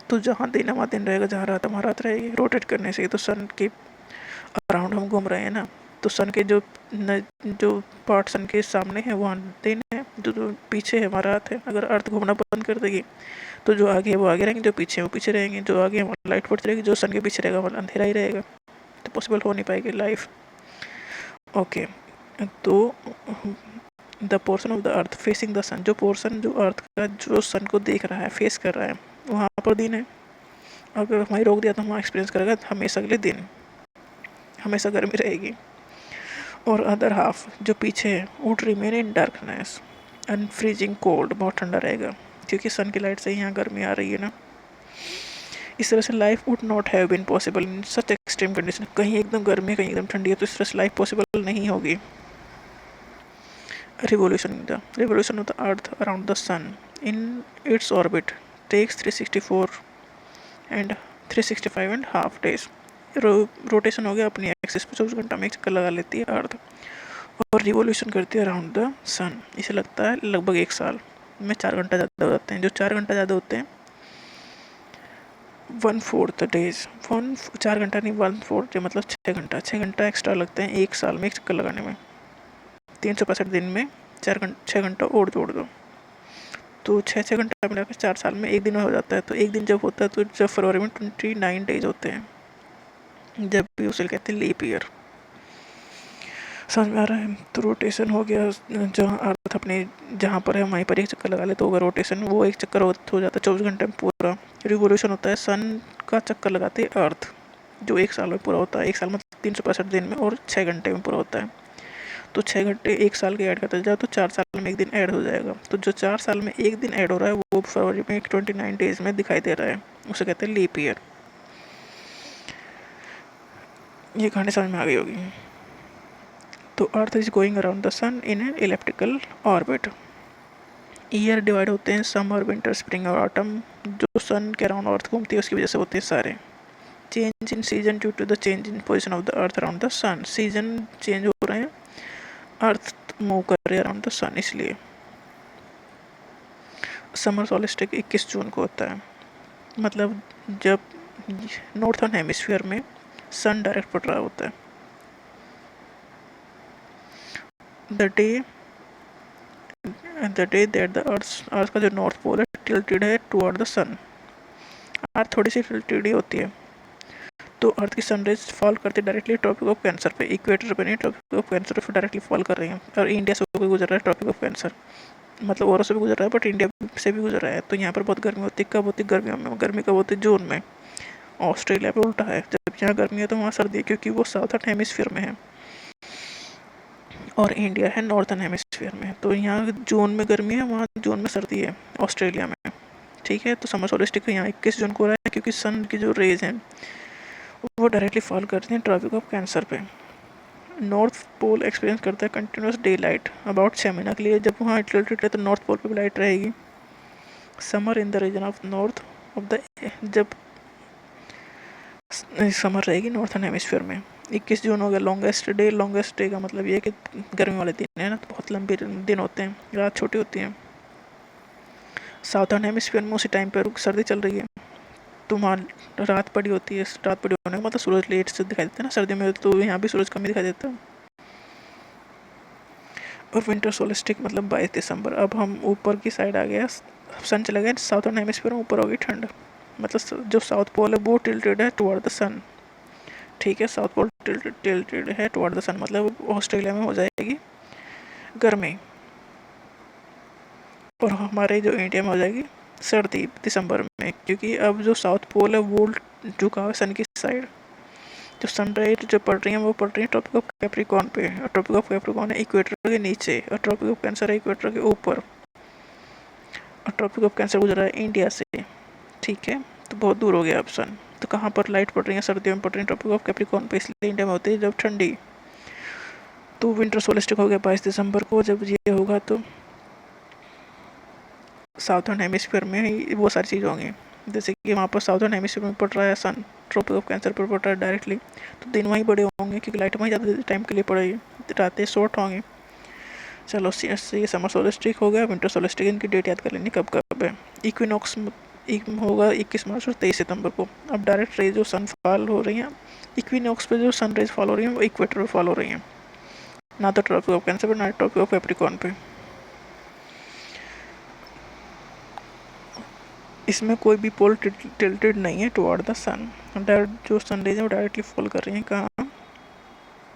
तो जहाँ दिन हमारा दिन रहेगा, जहाँ रात हमारा रात रहेगी। रोटेट करने से तो सन के अराउंड हम घूम रहे हैं ना, तो सन के जो पार्ट सन के सामने है वहाँ दिन है, जो पीछे है हमारा रात है। अगर अर्थ घूमना बंद कर देगी तो जो आगे है वो आगे रहेंगे, जो पीछे है वो पीछे रहेंगे, जो आगे है वहाँ लाइट पड़ती रहेगी, जो सन के पीछे रहेगा वहाँ अंधेरा ही रहेगा, तो पॉसिबल हो नहीं पाएगी लाइफ। ओके, तो the portion of the earth facing the sun, जो पोर्शन जो अर्थ का जो सन को देख रहा है, फेस कर रहा है, वहाँ पर दिन है। अगर वहीं रोक दिया तो वहाँ एक्सपीरियंस करेगा हमेशा अगले दिन, हमेशा गर्मी रहेगी। और अदर हाफ जो पीछे है would remain in darkness and freezing cold, बहुत ठंडा रहेगा क्योंकि सन की लाइट से यहाँ गर्मी आ रही है ना। इस तरह से life would not have been possible in such extreme condition, कहीं एकदम गर्मी है कहीं एकदम ठंडी है, तो इस तरह से लाइफ पॉसिबल नहीं होगी। revolution of the earth around the sun in its orbit takes 364 and 365.5 days। Rotation हो गया अपनी एक्सिस पे, 24 घंटा में एक चक्कर लगा लेती है अर्थ, और रिवोल्यूशन करती है अराउंड द सन, इसे लगता है लगभग 1 साल में 4 घंटा ज़्यादा हो जाते हैं। जो 4 घंटा ज़्यादा होते हैं 1/4 डेज, 4 घंटा नहीं 1/4 मतलब 6 घंटा एक्स्ट्रा लगते हैं 1 साल में एक चक्कर लगाने में। 365 दिन में 6 घंटा और जोड़ दो तो 6 घंटा मिलाकर 4 साल में एक दिन हो जाता है। तो एक दिन जब होता है तो जब फरवरी में 29 डेज होते हैं, जब भी उसे कहते हैं लीप ईयर। समझ में आ रहा है। तो रोटेशन हो गया, जहाँ अर्थ अपने जहाँ पर है वहीं पर एक चक्कर लगा ले तो होगा रोटेशन, वो एक चक्कर हो जाता है 24 घंटे में पूरा। रिवोल्यूशन होता है सन का चक्कर लगाते हैं अर्थ, जो 1 साल में पूरा होता है। 1 साल मतलब 365 दिन में और 6 घंटे में पूरा होता है। तो 6 घंटे 1 साल के ऐड करते जाओ तो 4 साल में एक दिन ऐड हो जाएगा। तो जो 4 साल में एक दिन ऐड हो रहा है वो फरवरी में 29 डेज में दिखाई दे रहा है, उसे कहते हैं लीप ईयर। ये कहानी समझ में आ गई होगी। तो earth is going around the sun in an elliptical orbit. Year divide होते हैं समर विंटर स्प्रिंग और ऑटम, जो सन के अराउंड अर्थ घूमती है उसकी वजह से होते हैं सारे। Change in season due to the change in position of the earth around the sun, season change हो रहे हैं, अर्थ मूव कर रहे हैं अराउंड द सन इसलिए। समर सॉलिस्टिक 21 जून को होता है, मतलब जब नॉर्थर्न हेमिस्फीयर में सन डायरेक्ट पड़ रहा होता है। The day that the earth का जो नॉर्थ पोल है टिल्टेड है टुवर्ड द सन, अर्थ थोड़ी सी टिल्टेड होती है, तो अर्थ की सनराइज फॉल करती है डायरेक्टली ट्रॉपिक ऑफ कैंसर पे, इक्वेटर पे नहीं, ट्रॉपिक ऑफ कैंसर पे डायरेक्टली फॉल कर रही है। और इंडिया से होकर गुजर रहा है ट्रॉपिक ऑफ कैंसर, मतलब औरों से भी गुजर रहा है बट इंडिया से भी गुजर रहा है। तो यहाँ पर बहुत गर्मी होती है, कब होती है गर्मियों में, गर्मी कब होती है जून में। ऑस्ट्रेलिया पे उल्टा है, जब यहाँ गर्मी है तो वहाँ सर्दी है, क्योंकि वो साउथर्न हेमिस्फीयर में है और इंडिया है नॉर्थर्न हेमिस्फीयर में। तो यहाँ जून में गर्मी है, वहाँ जून में सर्दी है ऑस्ट्रेलिया में, ठीक है। तो समर सोलिस्टिक यहाँ 21 जून को हो रहा है क्योंकि सन की जो रेज हैं वो डायरेक्टली फॉल करती हैं ट्रॉपिक ऑफ कैंसर पे। नॉर्थ पोल एक्सपीरियंस करता है कंटिन्यूस डे लाइट अबाउट 6 महीना के लिए। जब वहाँ टिल्टेड है तो नॉर्थ पोल पे भी लाइट रहेगी। Summer in the region of north of the, जब समर रहेगी नॉर्थन हेमिस्फीयर में। 21 जून हो गया लॉन्गेस्ट डे का मतलब ये है कि गर्मी वाले दिन है ना, तो बहुत लंबे दिन होते हैं, रात छोटी होती है। साउथर्न हेमिस्फीयर में उसी टाइम पर सर्दी चल रही है, तो वहाँ रात पड़ी होती है। रात पड़ी होने का मतलब सूरज लेट से दिखाई देता है ना सर्दियों में, तो यहाँ भी सूरज कम ही दिखाई देता है। और विंटर सोलिस्टिक मतलब 22 दिसंबर। अब हम ऊपर की साइड आ गया, सन चला गया साउथर्न हेमिस्फीयर में, ऊपर हो गई ठंड। मतलब जो साउथ पोल है वो टिल्टेड है टुवर्ड द सन। ठीक है, साउथ पोल टिल्टेड है टुवर्ड द सन, मतलब ऑस्ट्रेलिया में हो जाएगी गर्मी, और हमारे जो इंडिया में हो जाएगी सर्दी दिसंबर में, क्योंकि अब जो साउथ पोल है वो झुका हुआ है सन की साइड। जो सनराइज जो पड़ रही है वो पड़ रही है ट्रॉपिक ऑफ कैप्रिकॉर्न पे, और ट्रॉपिक ऑफ कैप्रिकॉर्न है इक्वेटर के नीचे, और ट्रॉपिक ऑफ कैंसर है इक्वेटर के ऊपर, और ट्रॉपिक ऑफ कैंसर गुजरा है इंडिया से। ठीक है, तो बहुत दूर हो गया अब सन। तो कहाँ पर लाइट पड़ रही है? सर्दियों में पड़ रही है ट्रॉपिक ऑफ कैप्रिकॉर्न पे, इसलिए इंडिया में होती है जब ठंडी। तो विंटर सोलिस्टिक हो गया 22 दिसंबर को। जब ये होगा तो साउथर्न हेमिस्फीयर में ही वो सारी चीज़ होंगी, जैसे कि वहाँ पर साउथर्न हेमिस्फीयर में पड़ रहा है सन, ट्रॉपिक ऑफ कैंसर पर पड़ रहा है डायरेक्टली, तो दिन वहीं बड़े होंगे क्योंकि लाइट वहीं ज़्यादा टाइम के लिए पड़ेगी, रातें शॉर्ट होंगी। चलो ये समर सोलिस्टिक हो गया। विंटर सोलिस्टिक, इनकी डेट याद कर लेनी कब कब है। इक्विनॉक्स होगा 21 मार्च और 23 सितंबर को। अब डायरेक्ट रेज जो सन फॉल हो रही हैं इक्विनॉक्स पे, जो सन रेज फॉल हो रही हैं वो इक्वेटर पे फॉल हो रही हैं, ना तो ट्रॉपिक ऑफ कैंसर पे ना ट्रॉपिक ऑफ कैप्रिकॉर्न पे। इसमें कोई भी पोल टिल्टेड नहीं है टुवर्ड द सन। डायरेक्ट जो सन रेज है वो डायरेक्टली फॉल कर रही हैं कहाँ?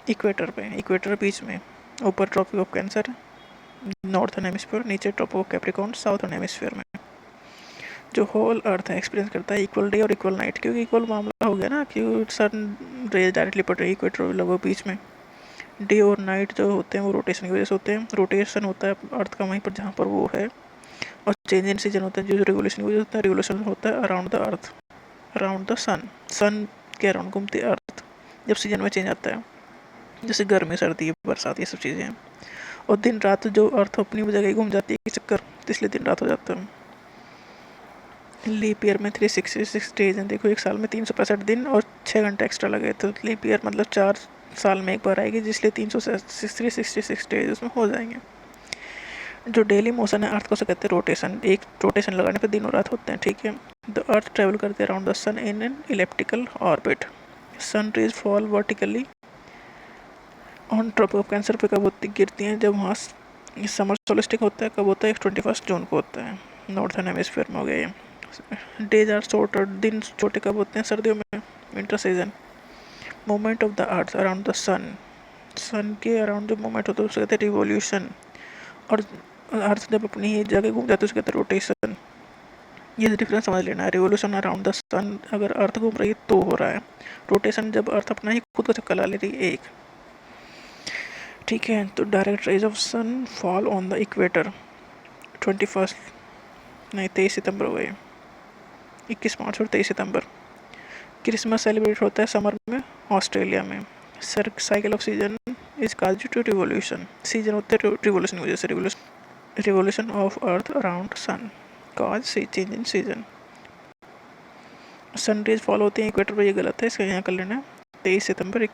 इक्वेटर पे, इक्वेटर बीच में, ऊपर Tropic of Cancer northern hemisphere, नीचे Tropic of Capricorn southern hemisphere में। जो होल अर्थ है एक्सपीरियंस करता है इक्वल डे और इक्वल नाइट, क्योंकि इक्वल मामला हो गया ना कि सन रेज डायरेक्टली पड़ रही है इक्वेटर लगभग बीच में। डे और नाइट जो होते हैं वो रोटेशन की वजह से होते हैं। रोटेशन होता है अर्थ का वहीं पर जहाँ पर वो है, और चेंज इन सीजन होता है जो रेगुलेशन की वजह होता है। रेगुलेशन होता है around the earth, around the sun, sun के अराउंड घूमती है अर्थ जब सीजन में चेंज आता है, जैसे गर्मी सर्दी बरसात ये सब चीज़ें हैं। और दिन रात जो अर्थ अपनी जगह घूम जाती है चक्कर, तो इसलिए दिन रात हो जाता है। लीप ईयर में 366 डेज हैं। देखो एक साल में 365 दिन और 6 घंटे एक्स्ट्रा लगे, तो लीप ईयर मतलब 4 साल में एक बार आएगी, जिसलिए 366 डेज उसमें हो जाएंगे। जो डेली मोशन है अर्थ को से कहते हैं रोटेशन। एक रोटेशन लगाने पर दिन और रात होते हैं। ठीक है, द अर्थ ट्रेवल करते हैं around the sun in an elliptical orbit. Sun rays fall vertically on tropic of cancer पे कब होती गिरती हैं? जब वहाँ समर सोलिस्टिक होता है। कब होता है? 21 जून को होता है। नॉर्थर्न हेमिस्फीयर में हो गया ये। डेज आर शॉर्टर, दिन छोटे कब होते हैं? सर्दियों में, winter season. Movement of the earth around the sun, sun के अराउंड जो मूवमेंट होता है उसे कहते हैं रिवोल्यूशन। और अर्थ जब अपनी ही जगह घूम जाती है उसे कहते हैं रोटेशन। ये डिफरेंस समझ लेना है। रिवोल्यूशन अराउंड द सन अगर अर्थ घूम रही है तो हो रहा है, रोटेशन जब अर्थ अपना ही खुद का चक्कर ला ले रही है एक। ठीक है, तो direct rays of sun fall on the equator 23 सितंबर हो गए, 21 मार्च और 23 सितंबर। क्रिसमस सेलिब्रेट होता है समर में ऑस्ट्रेलिया में। Cycle of season is called to revolution, season होते हैं रिवोल्यूशन की वजह से। Revolution of earth around sun cause change in season. Sun rays follow होते हैं इक्वेटर पर, ये गलत है, इसका यहाँ कर लेना। 23 सितंबर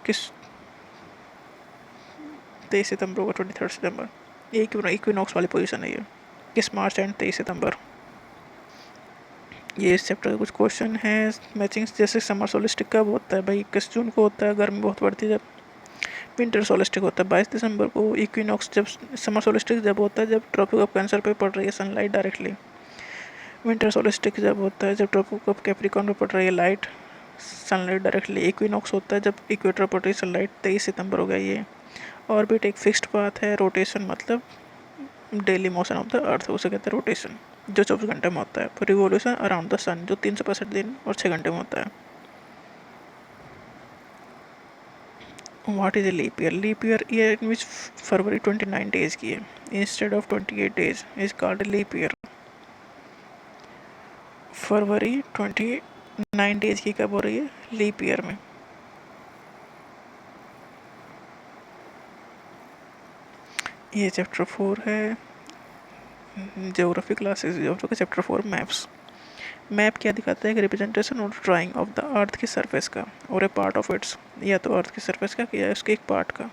23 सितंबर होगा 23 सितंबर, इक्विनॉक्स वाली पोजीशन है ये। 21 मार्च एंड 23 सितंबर। ये इस चैप्टर के कुछ क्वेश्चन हैं मैचिंग। जैसे समर सोलिस्टिक कब होता है भाई? 21 जून को होता है, गर्मी बहुत बढ़ती है जब। विंटर सोलिस्टिक होता है 22 दिसंबर को। इक्विनॉक्स जब, समर सोलिस्टिक जब होता है जब ट्रॉपिक ऑफ कैंसर पे पड़ रही है सनलाइट डायरेक्टली। विंटर सोलिस्टिक जब होता है जब ट्रॉपिक ऑफ कैप्रिकॉर्न पे पड़ रही है लाइट, सनलाइट डायरेक्टली। इक्विनॉक्स होता है जब इक्वेटर पर पड़ रही है सनलाइट। 23 सितंबर हो गया ये। ऑर्बिट एक फिक्स्ड पाथ है। रोटेशन मतलब डेली मोशन ऑफ द अर्थ, उसे कहते हैं रोटेशन, जो 24 घंटे में होता है। Per revolution around the sun जो 365 दिन और 6 घंटे में होता है। What is a leap year? Leap year in which February 29 days की है instead of 28 days is called leap year. फरवरी 29 9 डेज की कब हो रही है? लीप ईयर में। ये चैप्टर 4 है ज्योग्राफी क्लासेस, ज्योग्राफी का चैप्टर 4 मैप्स। मैप क्या दिखाता है? एक रिप्रेजेंटेशन और ड्राइंग ऑफ द अर्थ की सरफेस का और ए पार्ट ऑफ इट्स, या तो अर्थ की सरफेस का या उसके एक पार्ट का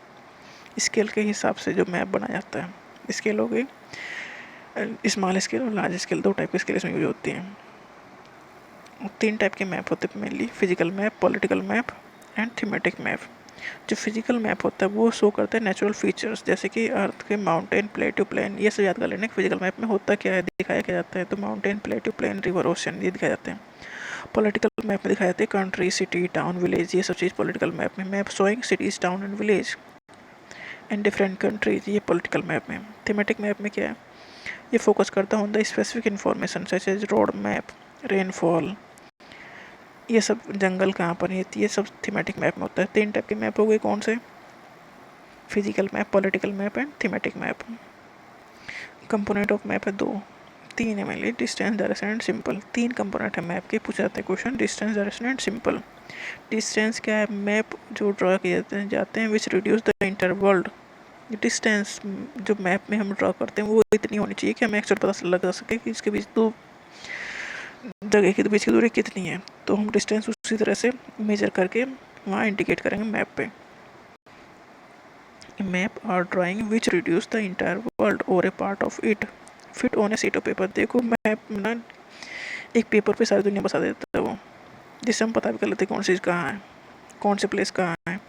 स्केल के हिसाब से जो मैप बनाया जाता है। स्केल हो गई स्मॉल स्केल और लार्ज स्केल, दो टाइप की स्केल इसमें यूज होती हैं। 3 टाइप के मैप होते हैं mainly, physical map, political map and thematic map. जो फिजिकल मैप होता है वो शो करता है नेचुरल फीचर्स, जैसे कि अर्थ के माउंटेन, प्लेटू, प्लेन, ये सब याद कर लेना। फिजिकल मैप में होता क्या है, दिखाया क्या जाता है, तो mountain, plateau, plain, river, ocean, ये दिखाए जाते हैं। पॉलिटिकल मैप में दिखाए जाते हैं कंट्री, सिटी, टाउन, विलेज, ये सब चीज़ पॉलिटिकल मैप में। Map showing cities, town and village and different countries, ये पॉलिटिकल मैप में। थीमेटिक मैप में क्या है, ये फोकस करता है on the specific information such as road map, rainfall, ये सब जंगल कहाँ पर है, ये सब थीमेटिक मैप में होता है। 3 टाइप के मैप हो गए, कौन से? Physical map, political map and thematic map. Component of map है 2, 3 है mainly, distance, direction and simple. 3 component है मैप के, पूछा जाता है question, distance, direction and simple. Distance क्या है? मैप जो ड्रा किए जाते हैं विच रिड्यूस द इंटरवल। डिस्टेंस जो मैप में हम ड्रा करते हैं वो इतनी होनी चाहिए कि हमें एक्चुअल पता लगा सके कि इसके बीच दो जगह के बीच की दूरी कितनी है। तो हम डिस्टेंस उसी तरह से मेजर करके वहाँ इंडिकेट करेंगे मैप पे। Map are drawing which reduce the entire world और a part of it fit on a sheet of paper. देखो मैप ना एक पेपर पे सारी दुनिया बसा देता है वो, जिससे हम पता भी कर लेते हैं कौन सी चीज़ कहाँ है, कौन से प्लेस कहाँ है।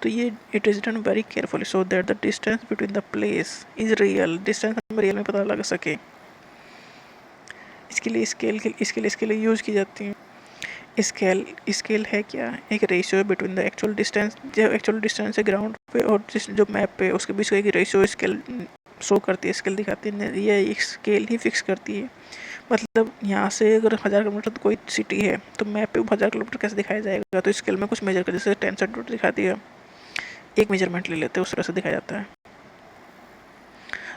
तो ये it is done very carefully so that the distance between the place is real, distance हमें रियल में पता लग सके। इसके लिए स्केल यूज़ की जाती है। स्केल है क्या? एक ratio between the actual distance, जो एक्चुअल डिस्टेंस है ग्राउंड पे और जिस जो मैप पे उसके बीच का एक रेशियो स्केल शो करती है, स्केल दिखाती है। ये एक स्केल ही फिक्स करती है। मतलब यहाँ से अगर 1000 किलोमीटर कोई सिटी है तो मैप पे 1000 किलोमीटर कैसे दिखाया जाएगा? तो स्केल में कुछ मेजर कर, जैसे 10 सेंटीमीटर दिखा दिया, एक मेजरमेंट ले लेते हैं, उस तरह से दिखाया जाता है।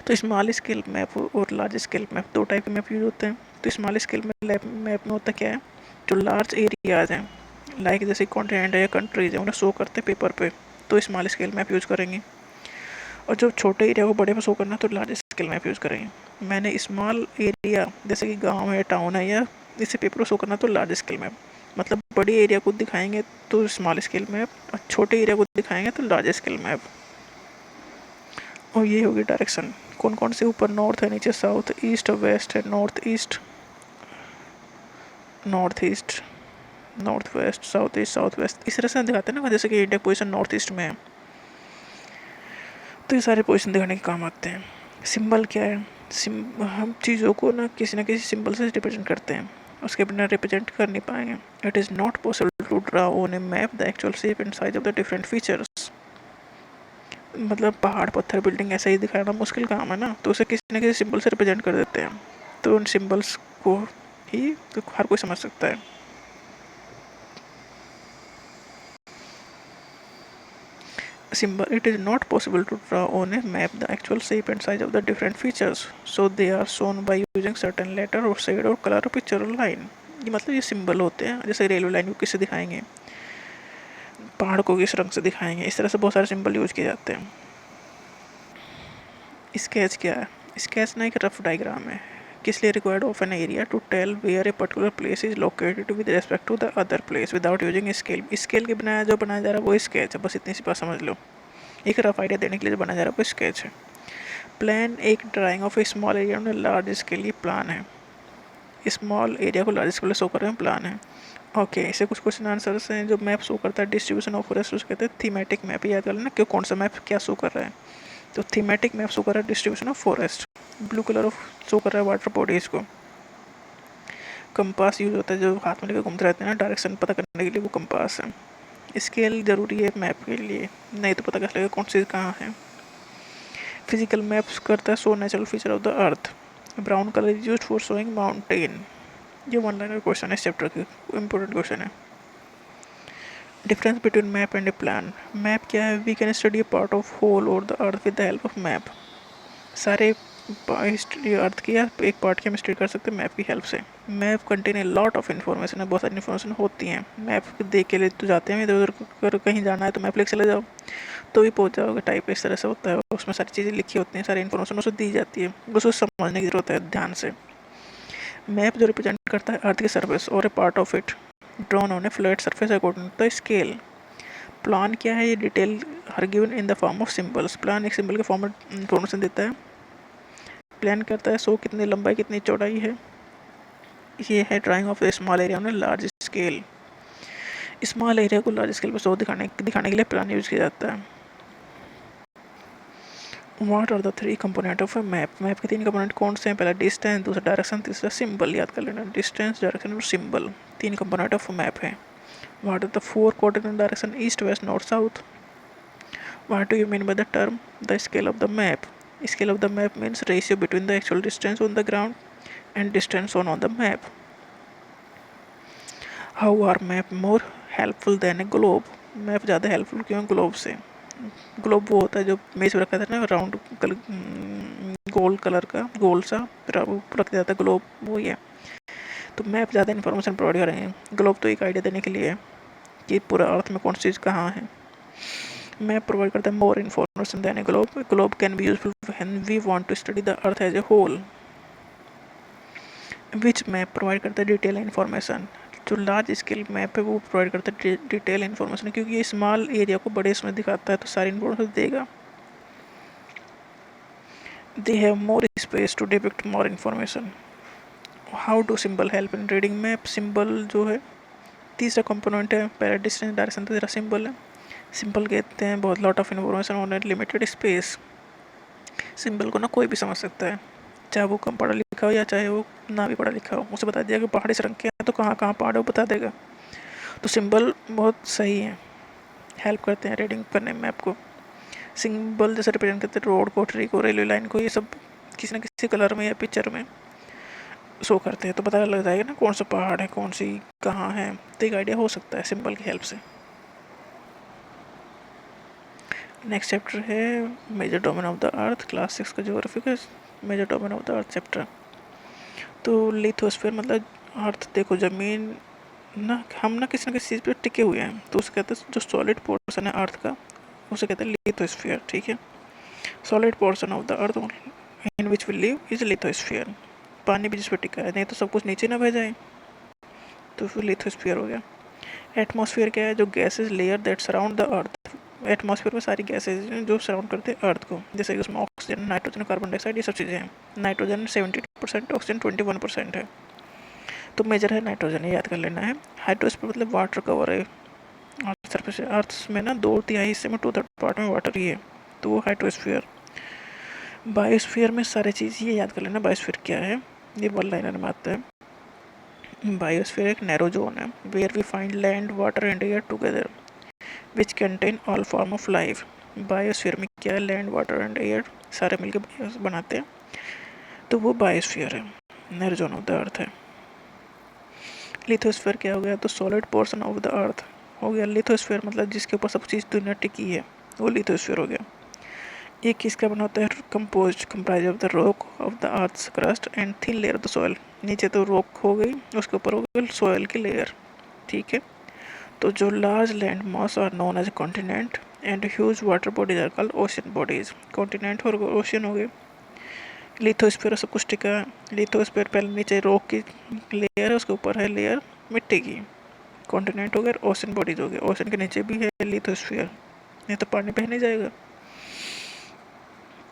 तो स्मॉल स्केल मैप और लार्ज स्केल मैप, दो टाइप के मैप यूज होते हैं। तो स्मॉल स्केल मैप में होता क्या है, जो लार्ज एरियाज हैं लाइक जैसे कॉन्टिनेंट है या कंट्रीज है, उन्हें शो करते हैं पेपर पे, तो स्मॉल स्केल मैप यूज़ करेंगे। और जो छोटे एरिया को बड़े में शो करना है तो लार्ज स्केल मैप यूज़ करेंगे। मैंने स्मॉल एरिया जैसे कि गांव है, टाउन है, या इसे पेपर पर शो करना तो लार्ज स्केल मैप। मतलब बड़ी एरिया को दिखाएंगे तो स्मॉल स्केल मैप, और छोटे एरिया को दिखाएंगे तो लार्ज स्केल मैप। और ये होगी डायरेक्शन, कौन कौन से ऊपर नॉर्थ है, नीचे साउथ, ईस्ट, वेस्ट है, north east, north east, north west, south east, south west, इस तरह से दिखाते हैं ना। जैसे कि इंडिया पोजीशन नॉर्थ ईस्ट में है तो ये सारे पोजीशन दिखाने के काम आते हैं। सिंबल क्या है? हम चीज़ों को ना किसी सिंबल से रिप्रेजेंट करते हैं, उसके बिना रिप्रेजेंट कर नहीं पाएंगे। It is not possible to draw on a map the actual shape and size of the different features. मतलब पहाड़, पत्थर, बिल्डिंग ऐसा ही दिखाना मुश्किल काम है ना, तो उसे किसी न किसी सिंबल से रिप्रेजेंट कर देते हैं। तो उन सिंबल्स को ही तो हर कोई समझ सकता है। Symbol, it is not possible to draw on a map the actual shape and size of the different features, so they are shown by using certain letter or shade or color or picture or line। ये मतलब ये symbol होते हैं, जैसे railway line को किससे दिखाएंगे, पहाड़ को किस रंग से दिखाएंगे, इस तरह से बहुत सारे सिंबल यूज किए जाते हैं। स्केच क्या है? स्केच ना एक रफ डायग्राम है, किस लिए required of an area to tell where a particular place is located with respect to the other place without using scale. Scale के बिना जो बनाया जा रहा है वो स्केच है, बस इतनी सी बात समझ लो। एक रफ आइडिया देने के लिए जो बनाया जा रहा है वो स्केच है। प्लान एक drawing of a small area on large scale, ये प्लान है। स्मॉल एरिया को लार्ज स्केल शो कर रहे हैं, प्लान है। ओके, इसे कुछ क्वेश्चन आंसर्स हैं। जो मैप शो करता है डिस्ट्रीब्यूशन ऑफ फॉरेस्ट उसको कहते हैं थीमेटिक मैप। याद कर लेना क्यों, कौन सा मैप क्या शो कर रहा है। तो थीमेटिक मैप शो कर रहा है distribution of forest, blue colour of show कर रहा है वाटर बॉडीज को। कंपास यूज होता है, जो हाथ में लेकर घूमते रहते हैं ना डायरेक्शन पता करने के लिए, वो कंपास है। स्केल जरूरी है मैप के लिए, नहीं तो पता कैसे लगेगा कौन सी कहाँ है। फिजिकल मैप्स करता है show natural feature of the earth. Brown colour is used for showing mountain. ये वन लाइनर क्वेश्चन है, इस चैप्टर के इंपॉर्टेंट क्वेश्चन है। Difference between map and a plan. Map क्या है? We can study a part of whole और the earth with the help of map. सारे history earth की या एक पार्ट की हम स्टडी कर सकते हैं मैप की हेल्प से। Map contain a lot of information है, बहुत सारी इन्फॉर्मेशन होती हैं। मैप देख के ले तो जाते हैं, इधर उधर अगर कहीं जाना है तो मैप लेके चले जाओ तो भी पहुंच जाओगे, टाइप इस तरह से होता है। उसमें सारी चीज़ें लिखी होती हैं, सारी इन्फॉर्मेशन उसको दी जाती है, बस उसको समझने की जरूरत है ध्यान से। मैप जो रिप्रेजेंट करता है अर्थ की सर्फेस और a part of it drawn on a flat surface according to the scale. Plan क्या है, ये डिटेल हर given in the form of symbols. Plan एक सिंबल के फॉर्म में इन्फॉर्मेशन देता है। प्लान करता है सो कितनी लंबाई कितनी चौड़ाई है। ये है drawing of a small area on a large scale. Small area को लार्ज स्केल पर शो दिखाने के लिए प्लान यूज किया जाता है। What are the three component of a map. Map के तीन कंपोनेंट कौन से हैं, पहला डिस्टेंस, दूसरा डायरेक्शन, तीसरा सिंबल। याद कर लेना, डिस्टेंस, डायरेक्शन और सिंबल तीन कंपोनेंट ऑफ मैप है। What are the four coordinate direction, east, west, north, south. What do you mean by the term the scale of the map. Scale of the map means ratio between the actual distance on the ground and distance on the map. How are map more helpful than a globe. Map ज़्यादा helpful क्यों globe से। Globe वो होता है जो मेज पर रखा था ना, राउंड गोल कलर का, गोल सा रख दिया था ग्लोब, वो ही है। तो मैप ज़्यादा इन्फॉर्मेशन प्रोवाइड कर रहे हैं, ग्लोब तो एक आइडिया देने के लिए है कि पूरा अर्थ में कौन सी चीज़ कहाँ है। मैप प्रोवाइड करता है more information than a globe. Globe can be useful when we want to study the earth as a whole. Which map provide करता है डिटेल इन्फॉर्मेशन। जो लार्ज स्केल मैप है वो प्रोवाइड करता है डिटेल इन्फॉर्मेशन, क्योंकि ये स्मॉल एरिया को बड़े इसमें दिखाता है तो सारी इन्फॉर्मेशन देगा। They have more space to depict more information. How do symbol help in reading map. Symbol जो है तीसरा कंपोनेंट है, पहला डिस्टेंस, डायरेक्शन, तीसरा सिंबल है। सिंबल कहते हैं बहुत lot of information on a limited space. Symbol को ना कोई भी समझ सकता है, चाहे वो कम पढ़ा लिखा हो या चाहे वो ना भी पढ़ा लिखा हो। उसे बता दिया कि पहाड़ी सड़क के हैं तो कहाँ कहाँ पहाड़ है वो बता देगा। तो सिंबल बहुत सही है, हेल्प करते हैं रीडिंग करने में मैप को। सिंबल जैसे रिप्रेजेंट करते हैं रोड को, ट्री को, रेलवे लाइन को, ये सब किसी न किसी कलर में या पिक्चर में शो करते हैं तो पता लग जाएगा ना कौन सा पहाड़ है, कौन सी कहाँ है। तो एक आइडिया हो सकता है सिंबल की हेल्प से। नेक्स्ट चैप्टर है major domain of the earth, class 6 का ज्योग्राफी का major domain of the earth chapter. तो लिथोस्फीयर मतलब अर्थ, देखो ज़मीन ना, हम ना किसी चीज़ पे टिके हुए हैं तो उसे कहते हैं जो सॉलिड पोर्शन है अर्थ का उसे कहते हैं लिथोस्फीयर। ठीक है, solid portion of the earth in which we live is lithosphere. पानी भी जिस पर टिका है, नहीं तो सब कुछ नीचे ना बह जाए, तो फिर लिथोस्फीयर हो गया। एटमॉस्फेयर क्या है, जो gases layer that surround the earth. Atmosphere में सारी गैसेज हैं जो सराउंड करते हैं अर्थ को, जैसे कि उसमें ऑक्सीजन, नाइट्रोजन, कार्बन डाइऑक्साइड, ये सब चीज़ें हैं। नाइट्रोजन 72%, ऑक्सीजन 21% है। तो मेजर है नाइट्रोजन, ये याद कर लेना है। हाइड्रोस्फीयर मतलब वाटर कवर है अर्थ सरफेस। अर्थ में ना 2/3 हिस्से में 2/3 पार्ट में वाटर ही है, तो वो हाइड्रोस्फीयर। बायोस्फीयर में सारी चीज़ ये याद कर लेना। बायोस्फीयर क्या है, ये वन लाइनर में आता है। बायोस्फीयर एक नैरो जोन है where we find land, water and air together which contain all form of life. Biosphere में क्या है, लैंड, वाटर एंड एयर सारे मिलकर बनाते हैं, तो वो बायोस्फीयर है, narrow zone of the earth है। लिथोस्फीयर क्या हो गया, तो सॉलिड पोर्शन ऑफ द अर्थ हो गया। लिथोस्फीयर मतलब जिसके ऊपर सब चीज़ दुनिया टिकी है, वो लिथोस्फीयर हो गया। ये किसका बना होता है, comprise of the rock of the earth's crust and thin layer of the soil. नीचे तो रॉक हो गई, उसके ऊपर हो गई सॉइल की लेयर। ठीक है, तो जो large land mass are known as continent and huge water bodies are called ocean bodies. Continent और ओशन हो गए। लिथोस्फीयर सब कुछ टिका है। लिथोस्फीयर पहले नीचे रॉक की लेयर है, उसके ऊपर है लेयर मिट्टी की। कॉन्टिनेंट हो गया, ओशन बॉडीज हो गए, ओशन के नीचे भी है लिथोस्फीयर, नहीं तो पानी बह नहीं जाएगा।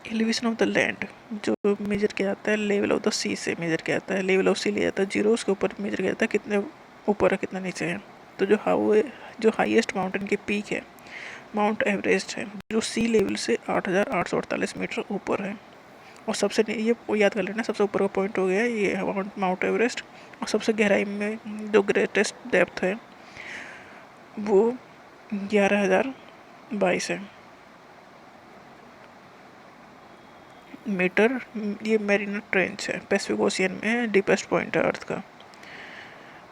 एलिवेशन ऑफ द लैंड जो मेजर किया जाता है लेवल ऑफ द सी से मेजर किया जाता है। लेवल ऑफ सी लिया जाता है 0, उसके ऊपर मेजर किया जाता है कितने ऊपर है कितना नीचे है। तो जो हाईएस्ट माउंटेन की पीक है माउंट एवरेस्ट है, जो सी लेवल से 8,848 मीटर ऊपर है। और सबसे ये याद कर लेना, सबसे ऊपर का पॉइंट हो गया ये है माउंट एवरेस्ट। और सबसे गहराई में जो ग्रेटेस्ट डेप्थ है वो 11,022 है मीटर। ये मैरीना ट्रेंच है, पैसिफिक ओशियन में डीपेस्ट पॉइंट है अर्थ का।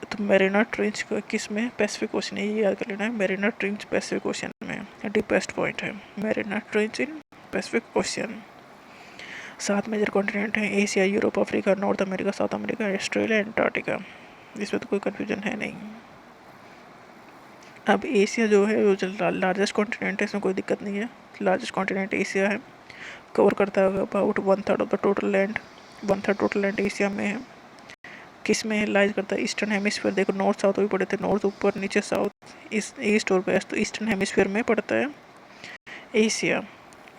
तो मैरीना ट्रेंच का किस में, पैसिफिक ओशियन, ये याद कर लेना है। मैरीना ट्रेंच पैसिफिक ओशियन में डीपेस्ट पॉइंट है, Mariana Trench in Pacific Ocean. 7 major continent हैं, Asia, Europe, Africa, North America, South America, Australia, Antarctica. इसमें तो कोई कन्फ्यूजन है नहीं। अब एशिया जो है वो जो लार्जेस्ट कॉन्टिनेंट है, इसमें कोई दिक्कत नहीं है। लार्जेस्ट कॉन्टिनेंट एशिया है, कवर करता है about 1/3 of the total land. 1/3 total land Asia में है। किस में लाइज करता है? Eastern hemisphere. देखो नॉर्थ साउथ भी पढ़े थे, नॉर्थ ऊपर, नीचे साउथ, ईस्ट और वेस्ट, तो ईस्टर्न हेमिस्फीयर में पड़ता है एशिया।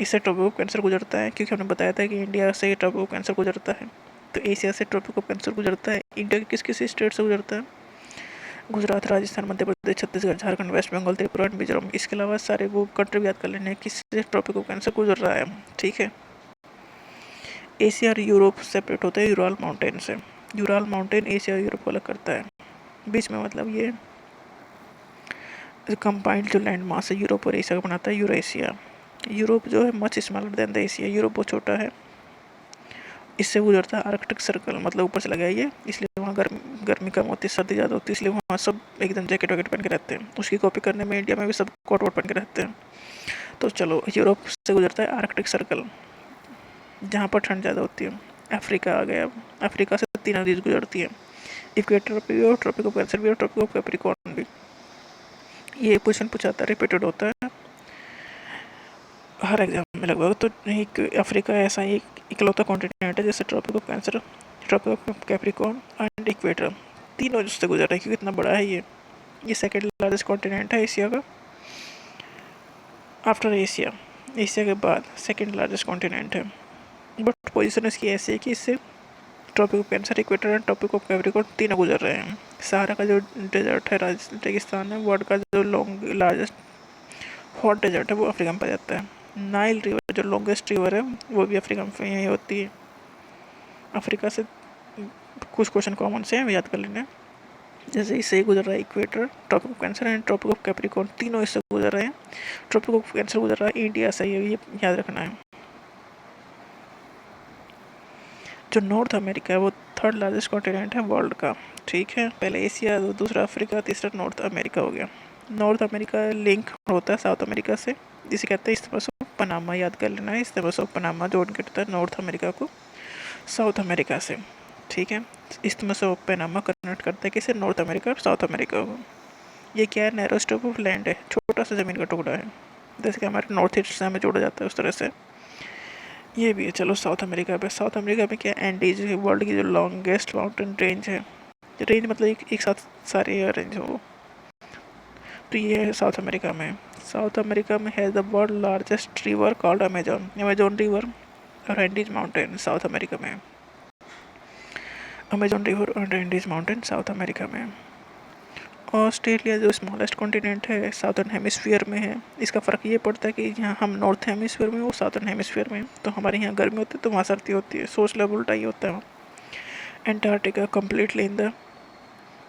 इससे ट्रॉपिक ऑफ कैंसर गुजरता है, क्योंकि हमने बताया था कि इंडिया से ट्रॉपिक ऑफ कैंसर गुजरता है, तो एशिया से ट्रॉपिक ऑफ कैंसर गुजरता है। इंडिया के किस किस स्टेट से गुजरता है? Gujarat, Rajasthan, Madhya Pradesh, Chhattisgarh, Jharkhand, waste Bengal, Tripura and Mizoram. इसके अलावा सारे वो कंट्री याद कर लेने किससे ट्रॉपिक ऑफ कैंसर गुजर रहा है। ठीक है। एशिया और यूरोप सेपरेट होते हैं यूराल माउंटेन से। यूराल माउंटेन एशिया और यूरोप को अलग करता है। बीच में मतलब ये कंबाइंड जो लैंड मास है यूरोप और एशिया का बनाता है यूरेशिया। यूरोप जो है much smaller than the Asia. Europe बहुत छोटा है। इससे गुजरता है आर्कटिक सर्कल, मतलब ऊपर से लगा है ये, इसलिए वहाँ गर्मी कम होती है, सर्दी ज़्यादा होती है, इसलिए वहाँ सब एकदम जैकेट वैकेट पहन के रहते हैं। उसकी कॉपी करने में इंडिया में भी सब कोट वोट पहन के रहते हैं। तो चलो, यूरोप से गुजरता है आर्कटिक सर्कल, जहाँ पर ठंड ज़्यादा होती है। अफ्रीका आ गया। अफ्रीका से 3 नदी गुजरती है, इक्वेटर भी और ट्रॉपिक ऑफ कैंसर भी और ट्रॉपिक ऑफ कैप्रिकॉर्न भी। ये क्वेश्चन पूछाता है, रिपीटेड होता है हर एग्जाम में लगभग। तो एक अफ्रीका ऐसा ही इकलौता कॉन्टिनेंट है जैसे tropic of cancer, tropic of Capricorn and equator तीनों जिससे गुजर रहा है, क्योंकि इतना बड़ा है ये सेकेंड लार्जेस्ट कॉन्टिनेंट है एशिया का, आफ्टर एशिया। एशिया के बाद सेकेंड लार्जेस्ट कॉन्टिनेंट है, बट पोजीशन इसकी ऐसी है कि इससे tropic of cancer, equator and tropic of Capricorn तीनों गुजर रहे हैं। सहारा का जो डेजर्ट है, रेगिस्तान है, वर्ल्ड का जो लार्जेस्ट हॉट डेजर्ट है वो अफ्रीका में पाया जाता है। नाइल रिवर जो लॉन्गेस्ट रिवर है वो भी अफ्रीका में यही होती है। अफ्रीका से कुछ क्वेश्चन कॉमन से हैं, याद कर लेना। जैसे इससे गुजर रहा है equator, tropic of cancer and tropic of Capricorn, तीनों इससे गुजर रहे हैं। ट्रॉपिक ऑफ कैंसर गुजर रहा है इंडिया से, ये याद रखना है। जो नॉर्थ अमेरिका है वो 3rd लार्जेस्ट कॉन्टिनेंट है वर्ल्ड का। ठीक है, पहले एशिया, दूसरा अफ्रीका, तीसरा नॉर्थ अमेरिका हो गया। नॉर्थ अमेरिका लिंक होता है साउथ अमेरिका से, जिसे कहते हैं इस्थमस ऑफ पनामा, याद कर लेना है। इस्थमस ऑफ पनामा जोड़ के होता है नॉर्थ अमेरिका को साउथ अमेरिका से। ठीक है, इस्थमस ऑफ पनामा कनेक्ट करता है किसे? नॉर्थ अमेरिका और साउथ अमेरिका को। ये क्या है? नैरो स्ट्रिप ऑफ लैंड है, छोटा सा ज़मीन का टुकड़ा है, जैसे कि हमारे नॉर्थ ईस्ट से हमें जोड़ा जाता है उस तरह से ये भी है। चलो साउथ अमेरिका पे, साउथ अमेरिका में क्या? एंडीज है, वर्ल्ड की जो लॉन्गेस्ट माउंटेन रेंज है। रेंज मतलब एक साथ सारे रेंज हो, तो ये है साउथ अमेरिका में। साउथ अमेरिका में है the world largest river called Amazon, Amazon river और एंडीज माउंटेन साउथ अमेरिका में। अमेजोन रिवर और एंडीज माउंटेन साउथ अमेरिका में। ऑस्ट्रेलिया जो स्मॉलेस्ट कॉन्टिनेंट है साउथर्न हेमिस्फीयर में है। इसका फ़र्क ये पड़ता है कि यहाँ हम नॉर्थ हेमिस्फीयर में, वो साउथर्न हेमिस्फीयर में, तो हमारे यहाँ गर्मी होती है तो वहाँ सर्दी होती है। सोच लेवल उल्टा ही होता है। Antarctica completely in the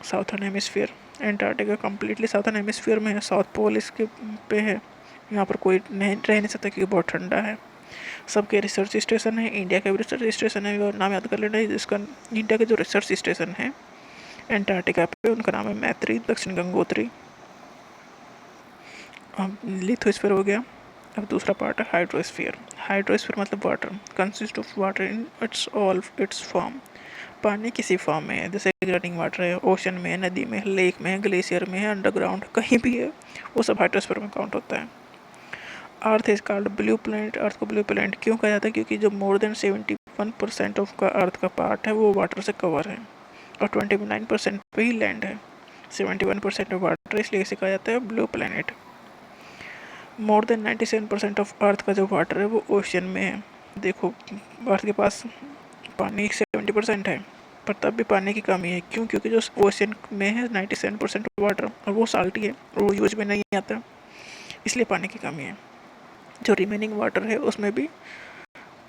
southern hemisphere, Antarctica completely southern hemisphere में है। साउथ पोल इसके पे है, यहाँ पर कोई नहीं रह नहीं सकता क्योंकि बहुत ठंडा है। सबके रिसर्च स्टेशन है, इंडिया का भी रिसर्च स्टेशन है, और नाम याद कर लेना है जिसका। इंडिया के जो रिसर्च स्टेशन है एंटार्क्टिका पे, उनका नाम है मैत्री, दक्षिण गंगोत्री। अब लिथोस्फीयर हो गया। अब दूसरा पार्ट है हाइड्रोस्फीयर। हाइड्रोस्फीयर मतलब water, consist of water in its all it's form. पानी किसी फॉर्म में है, जैसे रनिंग वाटर है, ओशन में है, नदी में है, लेक में है, ग्लेशियर में है, अंडरग्राउंड कहीं भी है, वो सब हाइड्रोस्फीयर में काउंट होता है। Earth is called blue planet. Earth को ब्लू प्लैनेट क्यों कहा जाता है? क्योंकि जो मोर देन 71% ऑफ का अर्थ का पार्ट है वो वाटर से कवर है, और 29% पे ही लैंड है। 71% ऑफ वाटर, इसलिए इसे कहा जाता है blue planet. More than 97% of earth का जो वाटर है वो ओशन में है। देखो, अर्थ के पास पानी 70% है, पर तब भी पानी की कमी है। क्यों? क्योंकि जो ओशन में है 97% वाटर, और वो साल्टी है और वो यूज में नहीं आता, इसलिए पानी की कमी है। जो रिमेनिंग वाटर है उसमें भी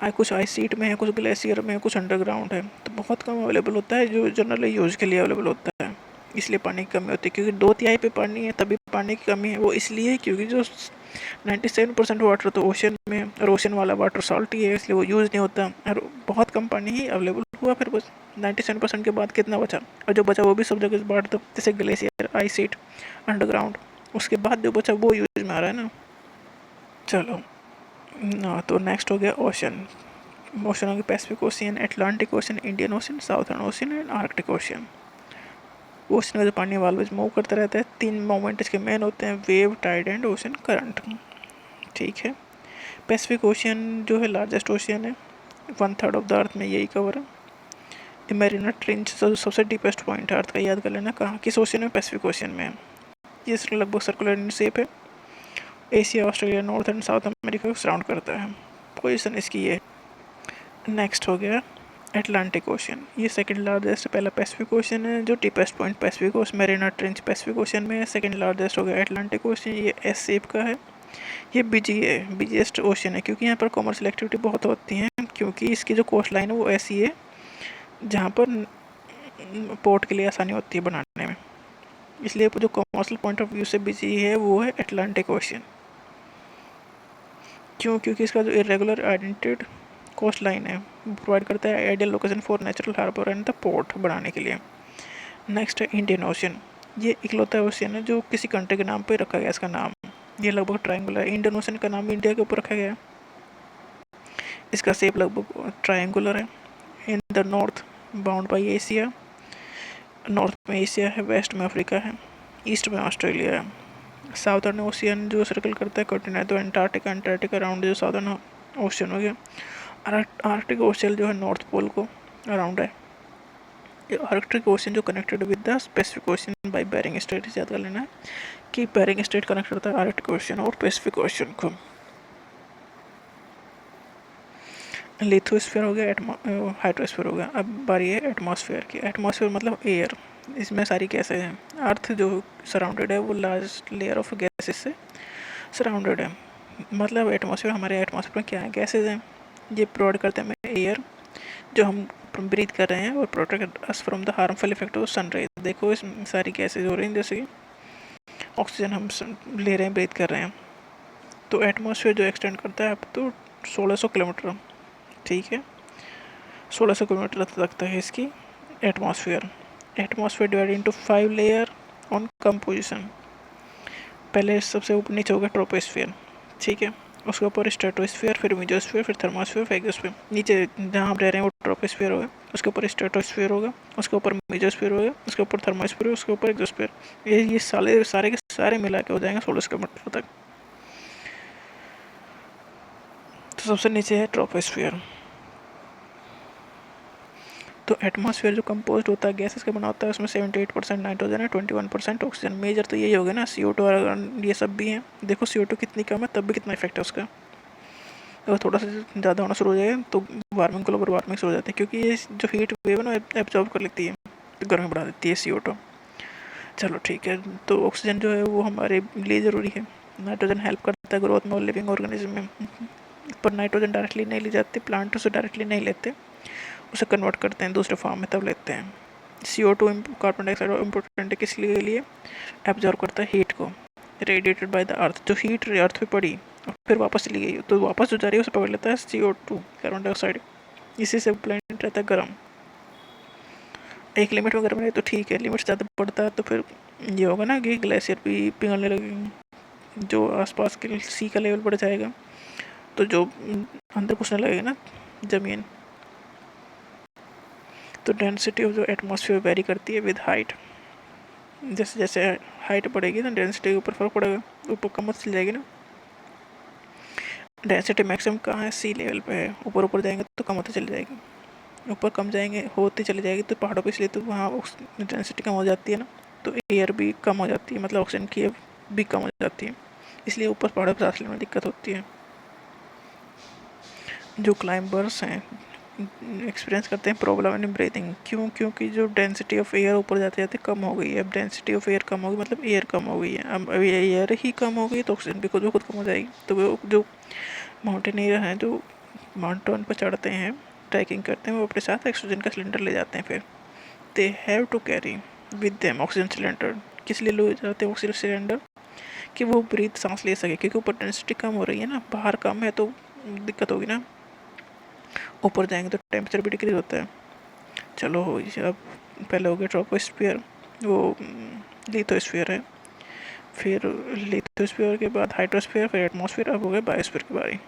कुछ आइस शीट में है, कुछ ग्लेशियर में है, कुछ अंडरग्राउंड है, तो बहुत कम अवेलेबल होता है जो जनरली यूज के लिए अवेलेबल होता है, इसलिए पानी की कमी होती है। क्योंकि 2/3 पे पानी है तभी पानी की कमी है, वो इसलिए क्योंकि जो 97% वाटर तो ओशन में है, और ओशन वाला वाटर सॉल्टी है, इसलिए वो यूज़ नहीं होता, और बहुत कम पानी ही अवेलेबल हुआ। फिर बस 97% के बाद कितना बचा, और जो बचा वो भी सब जगह बांट दो, जैसे ग्लेशियर, आइस शीट, अंडरग्राउंड, उसके बाद जो बचा वो यूज में आ रहा है ना। चलो ना, तो नेक्स्ट हो गया ओशन। ओशन होंगे Pacific ocean, Atlantic ocean, Indian ocean, southern ocean and Arctic ocean. Ocean का जो पानी ऑलवेज मूव करता रहता है। 3 मोमेंट इसके मेन होते हैं, wave, tide and ocean current. ठीक है। पैसिफिक ओशियन जो है लार्जेस्ट ओशियन है, 1/3 ऑफ द अर्थ में यही कवर है। मैरिना ट्रेंच सबसे डीपेस्ट पॉइंट है अर्थ का, याद कर लेना कहाँ किस ओशियन में, पैसिफिक ओशियन में है। ये लगभग सर्कुलर इन शेप है। Asia, Australia, north and south America को सराउंड करता है। पोजीशन इसकी ये। नेक्स्ट हो गया अटलांटिक ओशन, ये सेकंड लार्जेस्ट, पहला पैसिफिक ओशन है जो deepest point Pacific ocean, Marina trench Pacific ocean में है। सेकंड लार्जेस्ट हो गया अटलांटिक ओशन, ये एस शेप का है। ये बिजीएस्ट ओशन है क्योंकि यहाँ पर कॉमर्शियल एक्टिविटी बहुत होती है, क्योंकि इसकी जो कोस्ट लाइन है वो ऐसी है जहाँ पर पोर्ट के लिए आसानी होती है बनाने में, इसलिए जो कॉमर्शियल पॉइंट ऑफ व्यू से बिजी है वो है अटलांटिक ओशन। क्योंकि इसका जो इरेगुलर आइडेंटिड कोस्ट लाइन है प्रोवाइड करता है ideal location for natural harbour and the port बनाने के लिए। नेक्स्ट है इंडियन ओशन, ये इकलौता ओशियन है जो किसी कंट्री के नाम पे रखा गया इसका नाम। ये लगभग ट्रायंगुलर है, इंडियन ओशन का नाम इंडिया के ऊपर रखा गया है। इसका शेप लगभग ट्रायंगुलर है। In the north bound by Asia, north में एशिया है, वेस्ट में अफ्रीका है, ईस्ट में ऑस्ट्रेलिया है। साउथर्न ओशियन जो सर्कल करता है कॉन्टिनेंट, तो अंटार्कटिका, अंटार्कटिका अराउंड जो साउथर्न ओशियन हो गया। आर्कटिक ओशियन जो है नॉर्थ पोल को अराउंड है। आर्कटिक ओशियन जो connected with the Pacific ocean by Bering strait, याद कर लेना है कि बेरिंग स्ट्रेट कनेक्ट करता है आर्कटिक ओशियन और पैसिफिक ओशियन को। लिथोस्फीयर हो गया, हाइड्रोस्फीयर हो गया। अब बारी है एटमॉस्फेयर की। एटमॉस्फेयर मतलब एयर, इसमें सारी गैसें हैं। अर्थ जो सराउंडेड है वो लार्ज लेयर ऑफ गैसेस से सराउंडेड है। मतलब एटमॉस्फेयर, हमारे एटमॉस्फेयर में क्या है, गैसेज हैं। ये प्रोवाइड करते हैं हमें एयर जो हम ब्रीथ कर रहे हैं और protect us from the harmful effect of sunrise. देखो इस सारी गैसेज हो रही हैं, जैसे कि ऑक्सीजन हम ले रहे हैं, ब्रीथ कर रहे हैं। तो एटमॉस्फेयर जो एक्सटेंड करता है अप तो 1600 किलोमीटर। ठीक है, 1600 किलोमीटर तक है इसकी atmosphere. Atmosphere divide into 5 layer on composition. पहले सबसे ऊपर नीचे होगा ट्रोपोस्फेयर, ठीक है, उसके ऊपर स्ट्रेटोस्फेयर, फिर मेसोस्फेयर, फिर थर्मोस्फेयर, फिर एक्सोस्फेयर। नीचे जहाँ हम रह रहे हैं वो ट्रोपोस्फेयर होगा, उसके ऊपर स्ट्रेटोस्फेयर होगा, उसके ऊपर मेसोस्फेयर होगा, उसके ऊपर थर्मोस्फेयर, उसके ऊपर एक्सोस्फेयर। ये सारे के सारे मिला के हो जाएंगे 1600 किलोमीटर तक। तो सबसे नीचे है ट्रोपोस्फेयर। तो एटमॉस्फेयर जो कंपोज होता है गैसेस का बना होता है, उसमें 78% नाइट्रोजन है, 21% ऑक्सीजन। मेजर तो यही हो गया ना, CO2 और ये सब भी हैं। देखो CO2 कितनी कम है तब भी कितना इफेक्ट है उसका। अगर थोड़ा सा ज़्यादा होना शुरू हो जाए तो वार्मिंग, ग्लोबल वार्मिंग शुरू हो जाती है, क्योंकि ये जो हीट वेव है ना एब्जॉर्ब कर लेती है, तो गर्मी बढ़ा देती है CO2। चलो ठीक है, तो ऑक्सीजन जो है वो हमारे लिए ज़रूरी है। नाइट्रोजन हेल्प करता है ग्रोथ में और लिविंग ऑर्गेनिज्म में, पर नाइट्रोजन डायरेक्टली नहीं ली जाती, प्लांट उसे डायरेक्टली नहीं लेते, उसे कन्वर्ट करते हैं दूसरे फॉर्म में तब लेते हैं। CO2 कार्बन डाइऑक्साइड इम्पोर्टेंट है किस लिए एब्जॉर्ब करता है हीट को, रेडिएटेड बाय द अर्थ। जो हीट अर्थ पे पड़ी और फिर वापस चली गई, तो वापस जो जा रही है उसे पकड़ लेता है CO2 कार्बन डाइऑक्साइड। इसी से प्लेनेट रहता है गर्म। एक लिमिट में गर्म रहे तो ठीक है, लिमिट ज़्यादा बढ़ता है तो फिर ये होगा ना कि ग्लेशियर भी पिघलने लगेंगे, जो आसपास के सी का लेवल बढ़ जाएगा, तो जो अंदर घुसने लगेगा ना ज़मीन। तो डेंसिटी ऑफ जो एटमॉस्फेयर वेरी करती है विद हाइट। जैसे जैसे हाइट बढ़ेगी ना डेंसिटी के ऊपर फर्क पड़ेगा, ऊपर कम चली जाएगी ना। डेंसिटी मैक्सिमम कहाँ है, सी लेवल पे है। ऊपर ऊपर जाएंगे तो कम होती चली जाएगी, ऊपर कम जाएंगे होती चली जाएगी तो पहाड़ों पे, इसलिए तो वहाँ डेंसिटी कम हो जाती है ना, तो एयर भी कम हो जाती है, मतलब ऑक्सीजन की भी कम हो जाती है, इसलिए ऊपर पहाड़ों पर सांस लेने में दिक्कत होती है। जो क्लाइंबर्स हैं एक्सपीरियंस करते हैं प्रॉब्लम इन ब्रीथिंग। क्योंकि जो डेंसिटी ऑफ एयर ऊपर जाते जाते कम हो गई है। अब डेंसिटी ऑफ एयर कम होगी मतलब एयर कम हो गई है। अब एयर ही कम हो गई तो ऑक्सीजन भी खुद ब खुद कम हो जाएगी। तो वो जो माउंटेनियर हैं जो माउंटेन पर चढ़ते हैं, ट्रैकिंग करते हैं, वो अपने साथ ऑक्सीजन का सिलेंडर ले जाते हैं। फिर they have to carry with them oxygen cylinder. किस लिए ले जाते हैं ऑक्सीजन सिलेंडर, कि वो ब्रीथ सांस ले सके, क्योंकि ऊपर डेंसिटी कम हो रही है ना, बाहर कम है तो दिक्कत होगी ना, ऊपर जाएंगे तो टेम्परेचर भी डिक्रीज होता है। चलो अब पहले हो गया ट्रोपोस्फियर, वो लिथोस्फियर है, फिर लिथोस्फियर के बाद हाइड्रोस्फियर, फिर एटमॉस्फियर, अब हो गया बायोस्फीयर की बारी।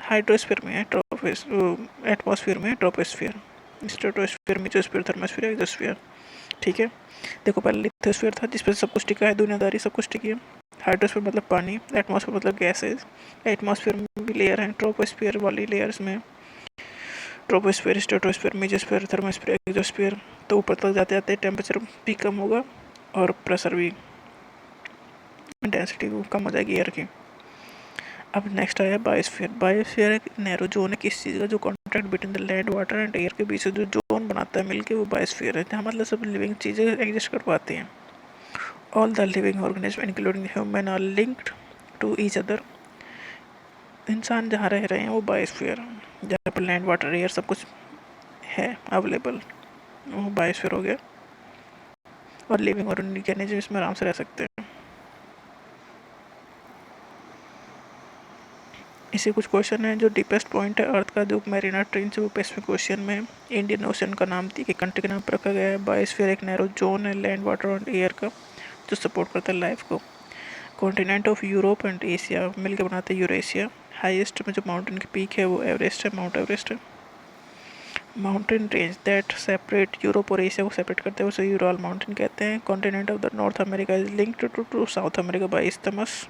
हाइड्रोस्फीयर में है, एटमॉस्फेयर में है troposphere, stratosphere, mesosphere, thermosphere, exosphere. ठीक है, देखो पहले लिथोस्फीयर था जिस पर सब कुछ टिका है, दुनियादारी सब कुछ टिकी है। हाइड्रोस्फीयर मतलब पानी, एटमॉस्फेयर मतलब गैसेज, एटमॉस्फेयर में भी लेयर है, ट्रोपोस्फीयर वाली लेयर्स में troposphere, stratosphere, mesosphere, thermosphere, exosphere. तो ऊपर तक जाते जाते टेम्परेचर भी कम होगा और प्रेशर भी, इंटेंसिटी कम हो जाएगी एयर की। अब नेक्स्ट आया बायोस्फीयर। बायोस्फीयर एक नैरो जोन है किस चीज़ का, जो contact between the land, water and air के बीच से जो जोन बनाता है मिलके, वो बायोस्फीयर है, जहाँ मतलब सब लिविंग चीज़ें एग्जिस्ट कर पाती हैं। All the living organism including human are linked to each other. इंसान जहाँ रह रहे हैं वो बायोस्फीयर, जहाँ पर लैंड, वाटर, एयर सब कुछ है अवेलेबल, वो बायोस्फीयर हो गया। और लिविंग ऑर्गेनिज्म इसमें आराम से रह सकते हैं। इसे कुछ क्वेश्चन है। जो डीपेस्ट पॉइंट है अर्थ का, जो मैरीना ट्रेंच है, वो पैसिफिक ओशियन में है। इंडियन ओशन का नाम थी कि कंट्री के नाम पर रखा गया है। बायोस्फीयर एक नैरो जोन है लैंड, वाटर और एयर का, जो सपोर्ट करता है लाइफ को। Continent of Europe and Asia मिलकर बनाते हैं यूरेशिया। हाईएस्ट में जो माउंटेन की पीक है वो एवरेस्ट है, माउंट एवरेस्ट है। Mountain range that separate Europe और एशिया को सेपरेट करते हैं उसे यूराल माउंटेन कहते हैं। Continent of the North America is linked to South America by isthmus.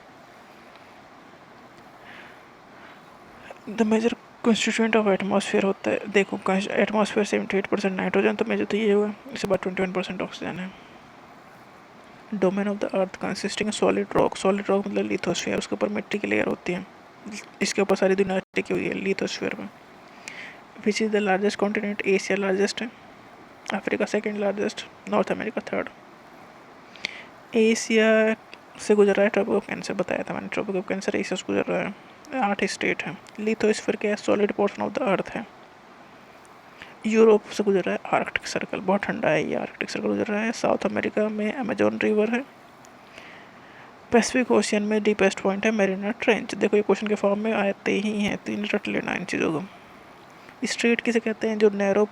The major constituent of atmosphere होता है, देखो एटमॉस्फेयर 78% नाइट्रोजन, तो मेजर तो ये हुआ, इसके बाद 21% ऑक्सीजन है। Domain of the earth consisting solid rock, solid rock मतलब लिथोस्फीयर, उसके ऊपर मिट्टी की लेयर होती है, इसके ऊपर सारी दुनिया टिकी हुई है लिथोस्फीयर में। Which is the largest continent, Asia largest है, Africa second largest, North America third. Asia से गुजर रहा है ट्रॉपिक ऑफ कैंसर, बताया था मैंने, ट्रॉपिक ऑफ कैंसर एशिया से गुजर रहा है। 8 स्टेट है। लिथोस्फीयर क्या है, solid portion of the earth है। यूरोप से गुजर रहा है आर्कटिक सर्कल, बहुत ठंडा है ये, आर्कटिक सर्कल गुजर रहा है। साउथ अमेरिका में अमेजोन रिवर है। पैसिफिक ओशियन में डीपेस्ट पॉइंट है मैरीना ट्रेंच। देखो ये क्वेश्चन के फॉर्म में आते ही हैं, तीन रट लेना इन चीज़ों को। स्ट्रेट किसे कहते हैं, जो नैरो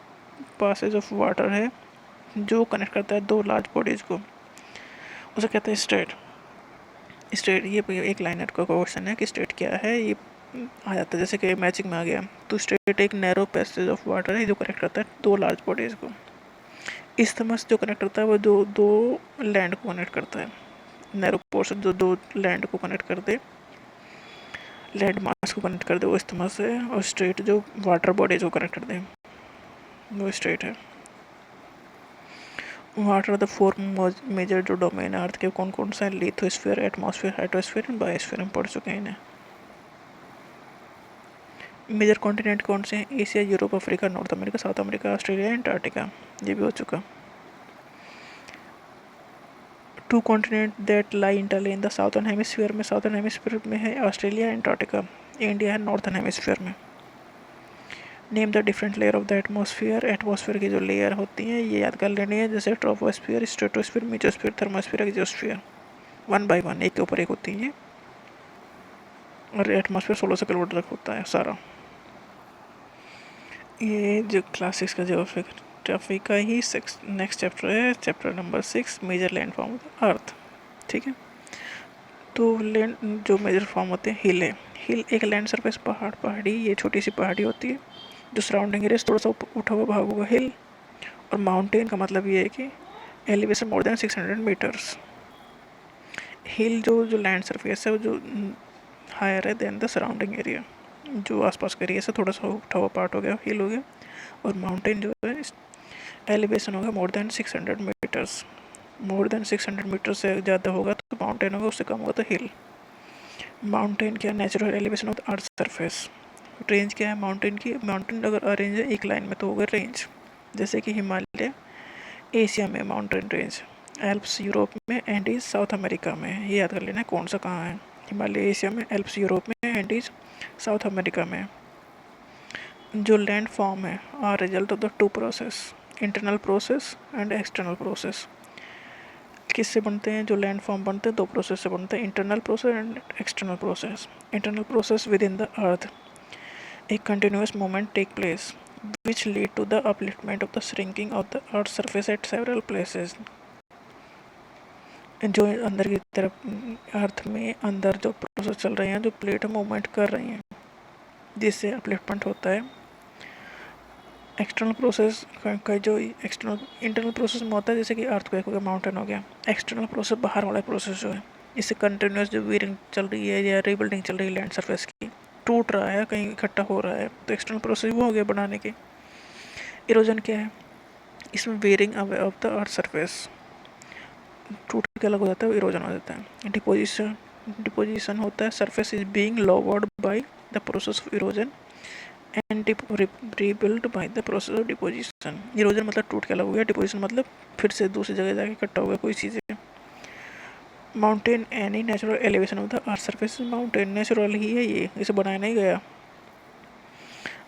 पासेज ऑफ वाटर है जो कनेक्ट करता है दो लार्ज बॉडीज को, उसे कहते हैं स्ट्रेट। स्ट्रेट ये एक लाइनर का क्वेश्चन है कि स्ट्रेट क्या है, ये आ जाता है जैसे कि मैचिंग में आ गया। तो स्ट्रेट एक नैरो पैसेज ऑफ वाटर है जो कनेक्ट करता है दो लार्ज बॉडीज को। इस्थमस जो कनेक्ट करता है वो जो दो लैंड को कनेक्ट करता है, नैरो पोर्शन जो दो लैंड को कनेक्ट कर दे, लैंड मास को कनेक्ट कर दे, वो इस्थमस है। और स्ट्रेट जो वाटर बॉडीज को कनेक्ट कर दे, वो स्ट्रेट है। वाटर द फोर मेजर जो डोमेन है अर्थ के, कौन कौन सा है, lithosphere, atmosphere, hydrosphere and biosphere, हम पढ़ चुके हैं इन्हें। मेजर कॉन्टिनेंट कौन से हैं, Asia, Europe, Africa, North America, South America, Australia, Antarctica, ये भी हो चुका। Two continent that lie entirely in the southern hemisphere में, साउथर्न हेमिस्फीयर में है ऑस्ट्रेलिया, एंटार्क्टिका। इंडिया है नॉर्थर्न हेमिस्फीयर में। Name the different layer of the atmosphere, atmosphere की जो लेयर होती हैं ये याद कर लेनी है, जैसे troposphere, stratosphere, mesosphere, thermosphere, exosphere, one by one एक के ऊपर एक होती हैं। और एटमॉस्फेयर 1600 किलोमीटर तक होता है सारा। ये जो क्लास 6 का ज्योग्राफी का ही नेक्स्ट चैप्टर है, chapter number 6, major land form of earth. ठीक है, तो लैंड जो मेजर फॉर्म होते हैं, हिल है। हिल एक लैंड सरफेस, पहाड़ी, ये छोटी सी पहाड़ी होती है जो सराउंडिंग एरिया थोड़ा सा उठा हुआ भाग होगा, हिल। और माउंटेन का मतलब ये है कि एलिवेशन मोर देन 600 मीटर्स। हिल जो लैंड सरफेस है वो जो हायर है देन द सराउंडिंग एरिया, जो आसपास का एरिया से थोड़ा सा उठा हुआ पार्ट हो गया, हिल हो गया। और माउंटेन जो है एलिवेशन होगा more than 600 metres. More than 600 metre से ज़्यादा होगा तो माउंटेन होगा, उससे कम होगा तो हिल। माउंटेन क्या, natural elevation of the earth surface. Range क्या है माउंटेन की, माउंटेन अगर अरेंज है एक लाइन में तो होगा रेंज, जैसे कि हिमालय एशिया में माउंटेन रेंज, एल्प्स यूरोप में, एंडीज साउथ अमेरिका में। ये याद कर लेना कौन सा कहाँ है, हिमालय एशिया में, एल्प्स यूरोप में, एंडीज साउथ अमेरिका में। जो लैंड फॉर्म है are result of the two process, internal process and external process. किससे बनते हैं जो लैंड फॉर्म बनते हैं, दो प्रोसेस से बनते हैं, internal process and external process. Internal process with in the earth, a continuous movement take place which lead to the upliftment of the shrinking of the earth's surface at several places। जो अंदर की तरफ अर्थ में अंदर जो process चल रहे हैं, जो प्लेट मूवमेंट कर रही हैं, जिससे अपलिफ्टमेंट होता है। एक्सटर्नल प्रोसेस का जो इंटरनल प्रोसेस में होता है, जैसे कि अर्थक्वेक हो गया, माउंटेन हो गया। एक्सटर्नल प्रोसेस बाहर वाला प्रोसेस जो है, इससे कंटिन्यूस जो वीरिंग चल रही है या रीबिल्डिंग चल रही है लैंड सरफेस की, टूट रहा है, कहीं इकट्ठा हो रहा है, तो एक्सटर्नल प्रोसेस वो हो गया बनाने की। इरोजन क्या है? इसमें wearing of the earth surface, टूट के अलग हो जाता है, इरोजन हो जाता है। डिपोजिशन होता है, surface is being lowered by the process of erosion and rebuild by the process of deposition. Erosion मतलब टूट के अलग हो गया, डिपोजिशन मतलब फिर से दूसरी जगह जाके इकट्ठा हो गया कोई चीज़ें। Mountain any natural elevation of the earth surface, mountain natural ही है, ये इसे बनाया नहीं गया।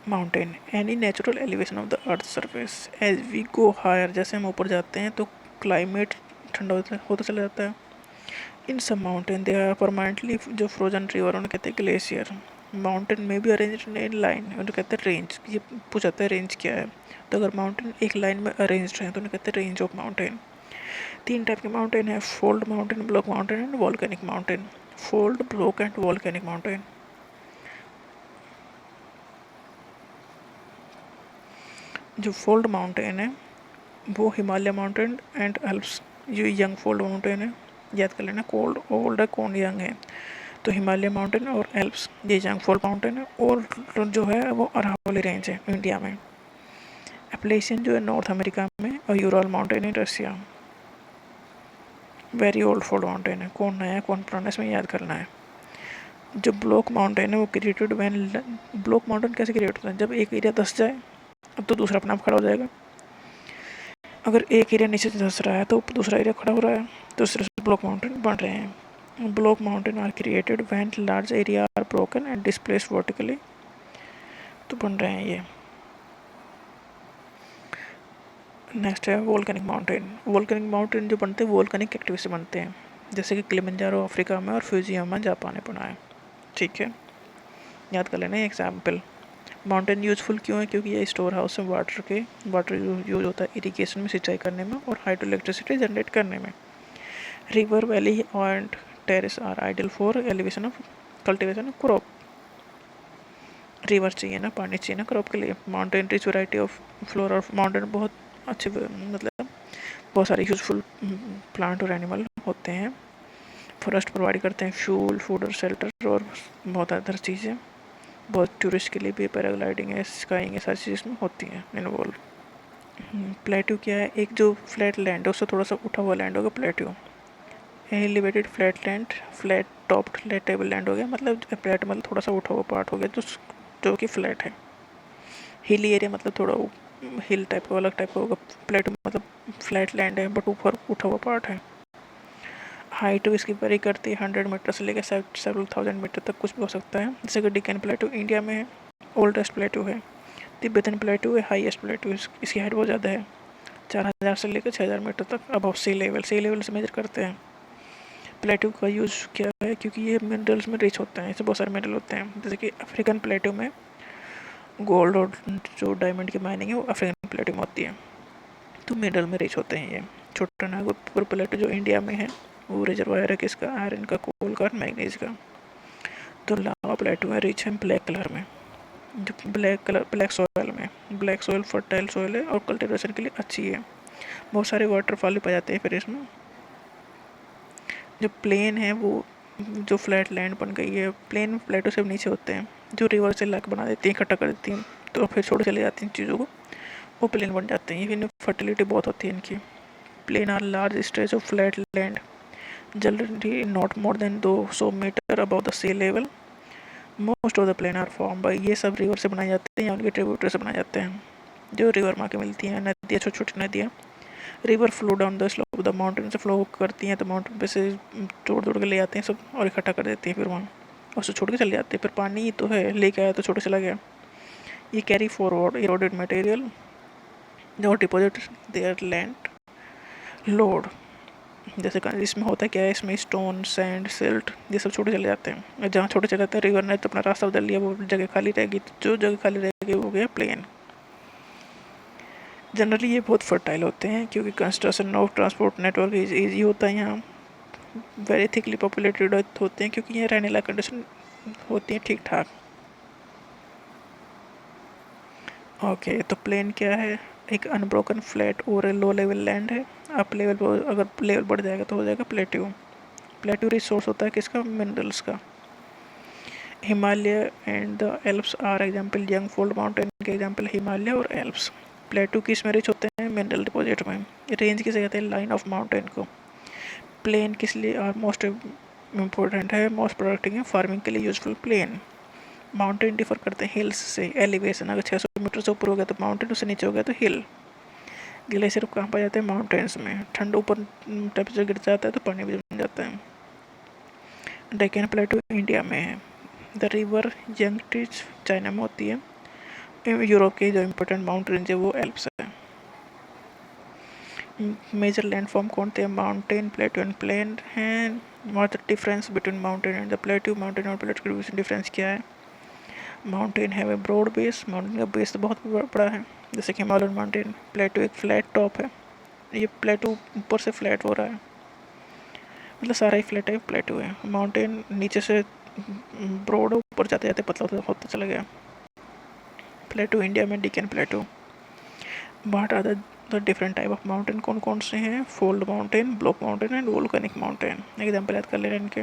Mountain any natural elevation of the earth surface, as we go higher, जैसे हम ऊपर जाते हैं तो क्लाइमेट ठंडा होता चला जाता है। इन सब माउंटेन दे आर परमानेंटली जो फ्रोजन रिवर, उन्हें कहते हैं ग्लेशियर। माउंटेन में भी अरेंज इन लाइन, उन्हें कहते हैं रेंज। ये पूछाता है रेंज क्या है, तो अगर माउंटेन एक लाइन में अरेंज है तो उन्हें कहते हैं रेंज ऑफ माउंटेन। 3 टाइप के माउंटेन है, fold mountain, block mountain and volcanic mountain. Fold, block and volcanic mountain. जो फोल्ड माउंटेन है वो हिमालय माउंटेन एंड एल्प्स, जो यंग फोल्ड माउंटेन है, याद कर लेना, कोल्ड ओल्ड है, कौन यंग है, तो हिमालय माउंटेन और एल्प्स ये यंग फोल्ड माउंटेन है। और जो है वो अरावली रेंज है इंडिया में। एप्लेशियन जो है नॉर्थ अमेरिका में, और Ural mountain in Russia. Very old fold mountain है, कौन नया है कौन पुराना, इसमें याद करना है। जो ब्लॉक माउंटेन है वो क्रिएटेड व्हेन, ब्लॉक माउंटेन कैसे क्रिएट होता है, जब एक एरिया धस जाए अब तो दूसरा अपने आप खड़ा हो जाएगा। अगर एक एरिया नीचे से धस रहा है तो दूसरा एरिया खड़ा हो रहा है, तो इस तरह से ब्लॉक माउंटेन बन रहे हैं। Block mountain are created when large area are broken and displaced vertically, तो बन रहे हैं ये। नेक्स्ट है वोल्केनिक माउंटेन। वोल्केनिक माउंटेन जो बनते हैं वोल्केनिक एक्टिविटी से बनते हैं, जैसे कि किलिमंजारो अफ्रीका में और फ्यूजियामा जापान में बना है। ठीक है, याद कर लेना एग्जाम्पल। माउंटेन यूजफुल क्यों है? क्योंकि ये स्टोर हाउस में वाटर यूज होता है इरिगेशन में, सिंचाई करने में और हाइड्रो इलेक्ट्रिसिटी जनरेट करने में। River valley and terrace are ideal for elevation of cultivation of crop. River चाहिए ना, पानी चाहिए ना क्रॉप के लिए। Mountain rich variety of flora of mountain, बहुत अच्छे मतलब बहुत सारे यूजफुल प्लांट और एनिमल होते हैं। फॉरेस्ट प्रोवाइड करते हैं फ्यूल, फूड और शेल्टर और बहुत अदर चीज़ें। बहुत टूरिस्ट के लिए भी पैराग्लाइडिंग है, स्काइंग है, सारी चीज़ में होती हैं इन्वॉल्व। प्लेट्यू क्या है? एक जो फ्लैट लैंड है उससे थोड़ा सा उठा हुआ लैंड होगा plateau. Elevated flat land, flat topped flat table land हो गया, मतलब फ्लैट मतलब थोड़ा सा उठा हुआ पार्ट हो गया जो कि फ्लैट है। हिली एरिया मतलब थोड़ा हिल टाइप का, अलग टाइप का होगा। प्लेट मतलब फ्लैट लैंड है बट ऊपर उठा हुआ पार्ट है। हाइट इसकी वेरी करती है 100 मीटर से लेकर सेवरल थाउजेंड मीटर तक कुछ भी हो सकता है। जैसे कि डिकन प्लेटू इंडिया में है, ओल्डेस्ट प्लेटू है। तिब्बतन प्लेटू है, हाईएस्ट प्लेटू, इसकी हाइट बहुत ज़्यादा है, 4000 से लेकर 6000 मीटर तक अबव सी लेवल से मेजर करते हैं। प्लेटू का यूज़ क्या है? क्योंकि ये मिनरल्स में रिच होते हैं, इससे बहुत सारे मिनरल होते हैं। जैसे कि अफ्रीकन प्लेटू में गोल्ड और जो डायमंड की माइनिंग है वो अफ्रीकन प्लेटू में होती है, तो मिनरल में रिच होते हैं ये। छोटा नागपुर प्लेटू जो इंडिया में है वो रिजर्वायर है किसका? आयरन का, कोल का और मैग्नीज का। तो लावा प्लेटू है, रिच है ब्लैक कलर में, जो ब्लैक सॉयल में। ब्लैक सॉयल फर्टाइल सॉयल है और कल्टीवेशन के लिए अच्छी है। बहुत सारे वाटरफॉल भी पाए जाते हैं फिर इसमें। जो प्लेन है वो जो फ्लैट लैंड बन गई है, प्लेन प्लेटो से नीचे होते हैं, जो रिवर से लाके बना देती हैं, इकट्ठा कर देती हैं, तो फिर छोड़ चले जाती हैं चीज़ों को, वो प्लेन बन जाते हैं। इनमें फर्टिलिटी बहुत होती है इनकी। Plain are large stretch of flat land generally not more than 200 metre above the sea level. Most of the plain are form by, ये सब रिवर से बनाए जाते हैं या उनके ट्रिब्यूटरी से बनाए जाते हैं। जो रिवर माँ के मिलती हैं नदियाँ, छोटी छोटी नदियाँ, river flow down the slope of the mountain से फ्लो करती हैं, तो माउंटेन पे से तोड़ के ले आते हैं सब और इकट्ठा कर देती हैं फिर वहाँ, और उसे छोड़ के चले जाते हैं। फिर पानी तो है, लेके आया तो छोड़ चला गया। ये कैरी फॉरवर्ड इरोडेड मटेरियल जो डिपोजिट देयर लैंड लोड। जैसे इसमें होता है क्या है, इसमें स्टोन, सैंड, सिल्ट ये सब छोटे चले जाते हैं। जहाँ छोटे चले जाते हैं रिवर ने तो अपना रास्ता बदल लिया, वो जगह खाली रहेगी, तो जो जगह खाली रहेगी वो हो गया प्लेन। जनरली ये बहुत फर्टाइल होते हैं क्योंकि construction of transport network easy होता है यहाँ। वेरी थिकली पॉपुलेटेड होते हैं क्योंकि यहाँ रहने लायक कंडीशन होती है ठीक ठाक। ओके, तो प्लेन क्या है? एक अनब्रोकन फ्लैट और लो लेवल लैंड है। अप लेवल पर अगर लेवल बढ़ जाएगा तो हो जाएगा प्लेट्यू। प्लेट्यू रिसोर्स होता है किसका? मिनरल्स का। Himalaya and the Alps are example. Young fold mountain के एग्जाम्पल हिमालय और एल्प्स। प्लेट्यू किस में रिच होते हैं? मिनरल डिपॉजिट में। रेंज किसे कहते हैं? लाइन ऑफ माउंटेन को। प्लेन किस लिए आर मोस्ट इम्पोर्टेंट है? मोस्ट प्रोडक्टिव है फार्मिंग के लिए यूजफुल प्लेन। माउंटेन डिफर करते हैं हिल्स से। एलिवेशन अगर 600 मीटर से ऊपर हो गया तो माउंटेन, उससे नीचे हो गया तो हिल। ग्लेशियर कहाँ पाए जाते हैं? माउंटेन्स में। ठंड ऊपर टेम्परेचर गिर जाता है तो पानी भी जम जाता है। डेक्कन प्लेटू इंडिया में है। द रिवर यंगटिज चाइना में होती है। यूरोप की जो इम्पोर्टेंट माउंटेन रेंज है वो एल्प्स है। मेजर लैंडफॉर्म कौन थे? माउंटेन, प्लेटू एंड प्लेन हैं। What the difference between mountain and the प्लेटू? Mountain और प्लेटू के बीच डिफरेंस क्या है? माउंटेन है वे ब्रॉड बेस। माउंटेन का बेस तो बहुत बड़ा है, जैसे कि हिमालयन माउंटेन। प्लेटू एक फ्लैट टॉप है। ये प्लेटू ऊपर से फ्लैट हो रहा है, मतलब सारा ही फ्लैट है, प्लेटू है। माउंटेन नीचे से ब्रॉड, ऊपर जाते जाते पतला होता चला गया। प्लेटू इंडिया में Deccan plateau. What are the different type of mountain कौन कौन से हैं? Fold mountain, block mountain and volcanic mountain. Example याद कर ले रहे हैं इनके।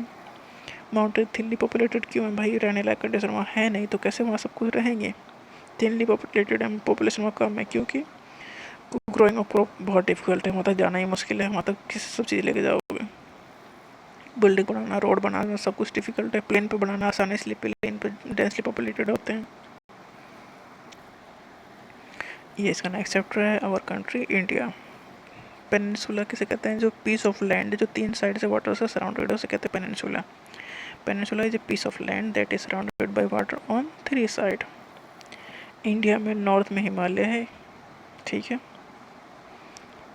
माउंटेन थिनली पॉपुलेटेड क्यों है भाई? रहने लायक कंडीशन वहाँ है नहीं तो कैसे वहाँ सब कुछ रहेंगे? थिनली पॉपुलेटेड है, पॉपुलेशन वहाँ कम है क्योंकि ग्रोइंग ऑफ क्रॉप बहुत डिफिकल्ट है, वहाँ तक जाना ही मुश्किल है। वहाँ तक किसी सब चीज़ लेके जाओगे? बिल्डिंग बनाना, रोड बनाना सब कुछ डिफिकल्ट है। प्लेन पे बनाना आसान है, इसलिए प्लेन पे डेंसली पॉपुलेटेड होते हैं। ये इसका नेक्स्ट चैप्टर है, आवर कंट्री इंडिया। पेनिनसुला किसे कहते हैं? जो पीस ऑफ लैंड जो 3 साइड से वाटर से सराउंडेड है उसे कहते हैं peninsula. Peninsula is a piece of land that is surrounded by water on 3 side. India में नॉर्थ में हिमालय है, ठीक है।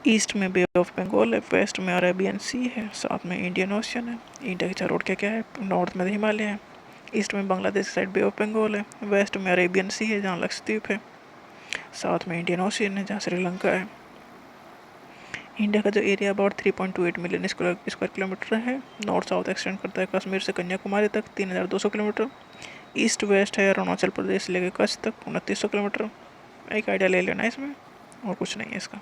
ईस्ट में बे ऑफ बंगाल है, वेस्ट में अरेबियन सी है, साथ में इंडियन ओशियन है। इंडिया के चारों ओर क्या क्या है? नॉर्थ में हिमालय है, ईस्ट में Bangladesh side bay of Bengal है, वेस्ट में अरेबियन सी है जहाँ लक्षद्वीप है, साथ में इंडियन ओशियन है जहाँ श्रीलंका है। इंडिया का जो area about 3.28 million square kilometre है। नॉर्थ साउथ एक्सटेंड करता है कश्मीर से कन्याकुमारी तक 3200 किलोमीटर। ईस्ट वेस्ट है अरुणाचल प्रदेश से लेकर कच्छ तक 2900 किलोमीटर। एक आइडिया ले लेना इसमें, और कुछ नहीं है इसका।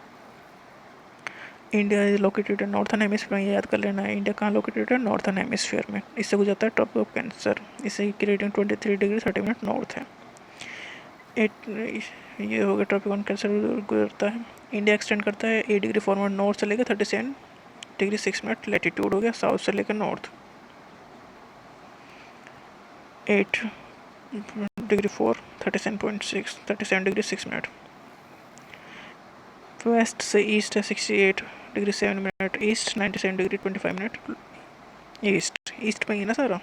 India is located in northern hemisphere, ये याद कर लेना है। इंडिया कहाँ लोकेटेड है? नॉर्थन हेमिस्फीयर में। इससे गुजरता है ट्रॉपिक ऑफ कैंसर, इससे की रेटिंग 23 डिग्री 30 मिनट नॉर्थ है। ये हो गया ट्रॉपिक ऑफ कैंसर गुजरता है। इंडिया एक्सटेंड करता है 8 डिग्री फॉरवर्ड नॉर्थ से लेकर 37 डिग्री 6 मिनट लेटीट्यूड हो गया, साउथ से लेकर north 8 degree 4 37 degree 6 minute. West से ईस्ट है 68 degree 7 minute east, 97 degree 25 minute east. East में ही ना सारा।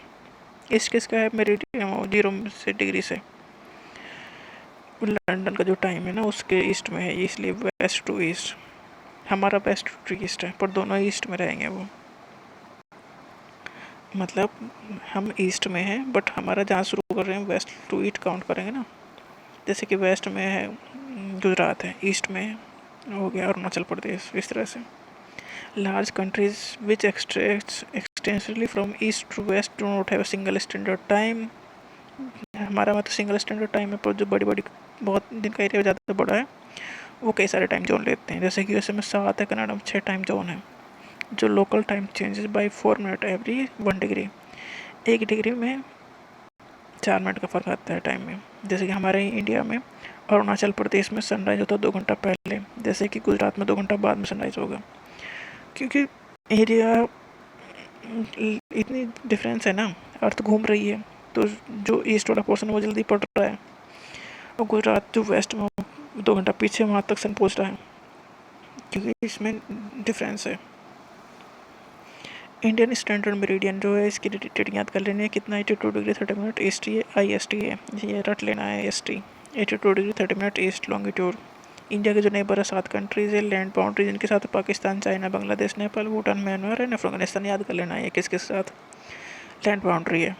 ईस्ट किसका है? मेरिडियम 0 से डिग्री से। लंदन का जो टाइम है ना उसके ईस्ट में है, इसलिए वेस्ट टू ईस्ट। हमारा वेस्ट टू ईस्ट है, पर दोनों ईस्ट में रहेंगे वो। मतलब हम ईस्ट में हैं बट हमारा जहाँ शुरू कर रहे हैं वेस्ट टू ईस्ट काउंट करेंगे ना। जैसे कि वेस्ट में है गुजरात है, ईस्ट में हो गया अरुणाचल प्रदेश, इस तरह से। Large countries which extracts extensively from east to west do not have single standard time. हमारा मतलब सिंगल स्टैंडर्ड टाइम है, पर जो बड़ी बड़ी बहुत दिन का एरिया ज़्यादा बड़ा है वो कई सारे टाइम जोन लेते हैं। जैसे कि यूएसए में 7 है, कनाडा में 6 टाइम जोन है। जो local time changes by 4 minute every 1 degree. 1 degree में 4 मिनट का फ़र्क आता है टाइम में। जैसे कि हमारे इंडिया में अरुणाचल प्रदेश में सनराइज होता है 2 घंटा पहले, जैसे कि गुजरात में 2 घंटा बाद में सनराइज होगा। क्योंकि एरिया इतनी डिफरेंस है ना, अर्थ घूम रही है, तो जो ईस्ट वाला पोर्शन है वो जल्दी पड़ रहा है, और गुजरात जो वेस्ट में 2 घंटा पीछे वहाँ तक सन पहुँच रहा है, क्योंकि इसमें डिफरेंस है। इंडियन स्टैंडर्ड मेरिडियन जो है इसकी डेट याद कर लेनी है, कितना 82 डिग्री 30 मिनट ईस्ट है, IST है, ये रट लेना है ST। 82 degree 30 minute east longitude. India के जो नेबर है 7 कंट्रीज है लैंड बाउंड्री, जिनके साथ Pakistan, China, Bangladesh, Nepal, Bhutan, Myanmar and Afghanistan. याद कर लेना है किसके साथ लैंड बाउंड्री है।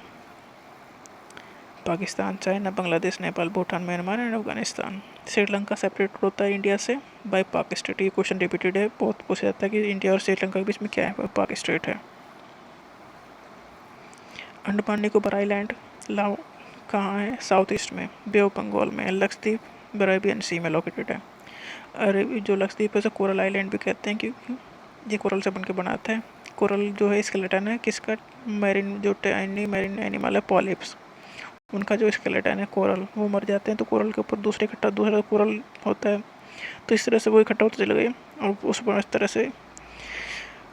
Pakistan, China, Bangladesh, Nepal, Bhutan, Myanmar and Afghanistan. Sri Lanka separate होता है इंडिया से बाय पाक स्टेट। ये क्वेश्चन रिपीटेड है, बहुत पूछा जाता है कि इंडिया और श्रीलंका के बीच में क्या है? पाक स्टेट है। अंडमान निकोबार आइलैंड लाओ कहाँ है? साउथ ईस्ट में, बे ऑफ बंगाल में। लक्षद्वीप अरेबियन सी में लोकेटेड है। अरे जो लक्षद्वीप है उसे कोरल आइलैंड भी कहते हैं, क्योंकि ये कोरल से बनकर बनाता है। कोरल जो है स्केलेटन है किसका, मैरीन जो टाइनी मैरीन एनिमल है पॉलिप्स, उनका जो स्केलेटन है कोरल, वो मर जाते हैं तो कोरल के ऊपर दूसरा कोरल होता है, तो इस तरह से वो इकट्ठा होते चले गए और इस तरह से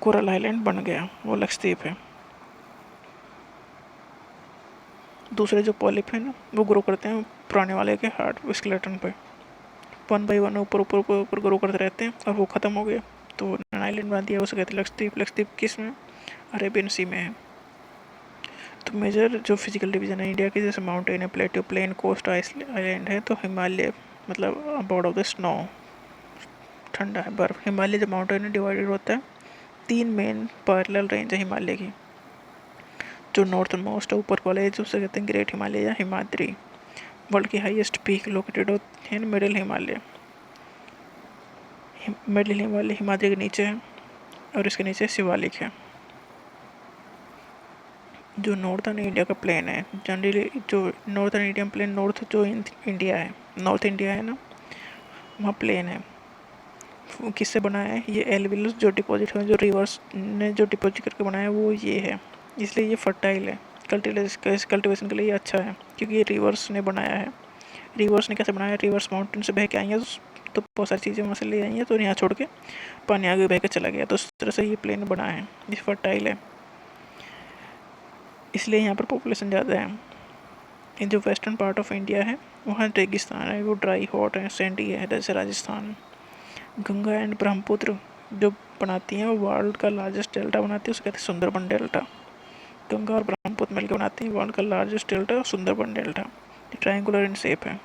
कोरल आइलैंड बन गया, वो लक्षद्वीप है। दूसरे जो पॉलिप है ना वो ग्रो करते हैं पुराने वाले के हार्ड स्केलेटन पे, 1 बाई 1 ऊपर ऊपर ऊपर ऊपर ग्रो करते रहते हैं और वो ख़त्म हो गया तो आइलैंड बना दिया, उसे कहते हैं लक्षद्वीप। लक्षद्वीप किस में, अरेबियन सी में है। तो मेजर जो फिजिकल डिवीजन है इंडिया की, जैसे माउंटेन है, प्लेट्यू, प्लेन, कोस्ट, आइलैंड है, तो हिमालय मतलब अबाउट ऑफ द स्नो, ठंडा है, बर्फ। हिमालय जो माउंटेन है डिवाइडेड होता है 3 मेन पैरेलल रेंज है हिमालय की। जो नॉर्थ मोस्ट है ऊपर वाले उसे कहते हैं ग्रेट हिमालय या हिमाद्री। वर्ल्ड की हाईएस्ट पीक लोकेटेड होती है मिडिल हिमालय। मिडिल हिमालय हिमाद्री के नीचे है और इसके नीचे शिवालिक है। जो नॉर्थर्न इंडिया का प्लेन है, जनरली जो नॉर्थर्न इंडियन प्लेन, नॉर्थ जो इंडिया है, नॉर्थ इंडिया है ना, वहाँ प्लेन है। वो किससे बना है, ये एल्विलस जो डिपॉजिट है, जो रिवर्स ने जो डिपॉजिट करके बनाया है वो ये है, इसलिए ये फर्टाइल है। कल्टीवेशन के लिए ये अच्छा है क्योंकि ये रिवर्स ने बनाया है। रिवर्स ने कैसे बनाया है, रिवर्स माउंटेन से बह के आई है तो बहुत सारी चीज़ें वहाँ से ले आई हैं, तो यहाँ छोड़ के पानी आगे बह के चला गया, तो उस तरह से ये प्लेन बना है, ये फर्टाइल है, इसलिए यहाँ पर पॉपुलेशन ज़्यादा है। ये जो वेस्टर्न पार्ट ऑफ इंडिया है वहाँ रेगिस्तान है, वो ड्राई हॉट है, सैंडी है, जैसे राजस्थान। गंगा एंड ब्रह्मपुत्र जो बनाती हैं वो वर्ल्ड का लार्जेस्ट डेल्टा बनाती है, उसे कहते हैं सुंदरबन डेल्टा। गंगा और ब्रह्मपुत्र मिलकर बनाती हैं वर्ल्ड का largest delta, Sundarban delta. Triangular in shape है।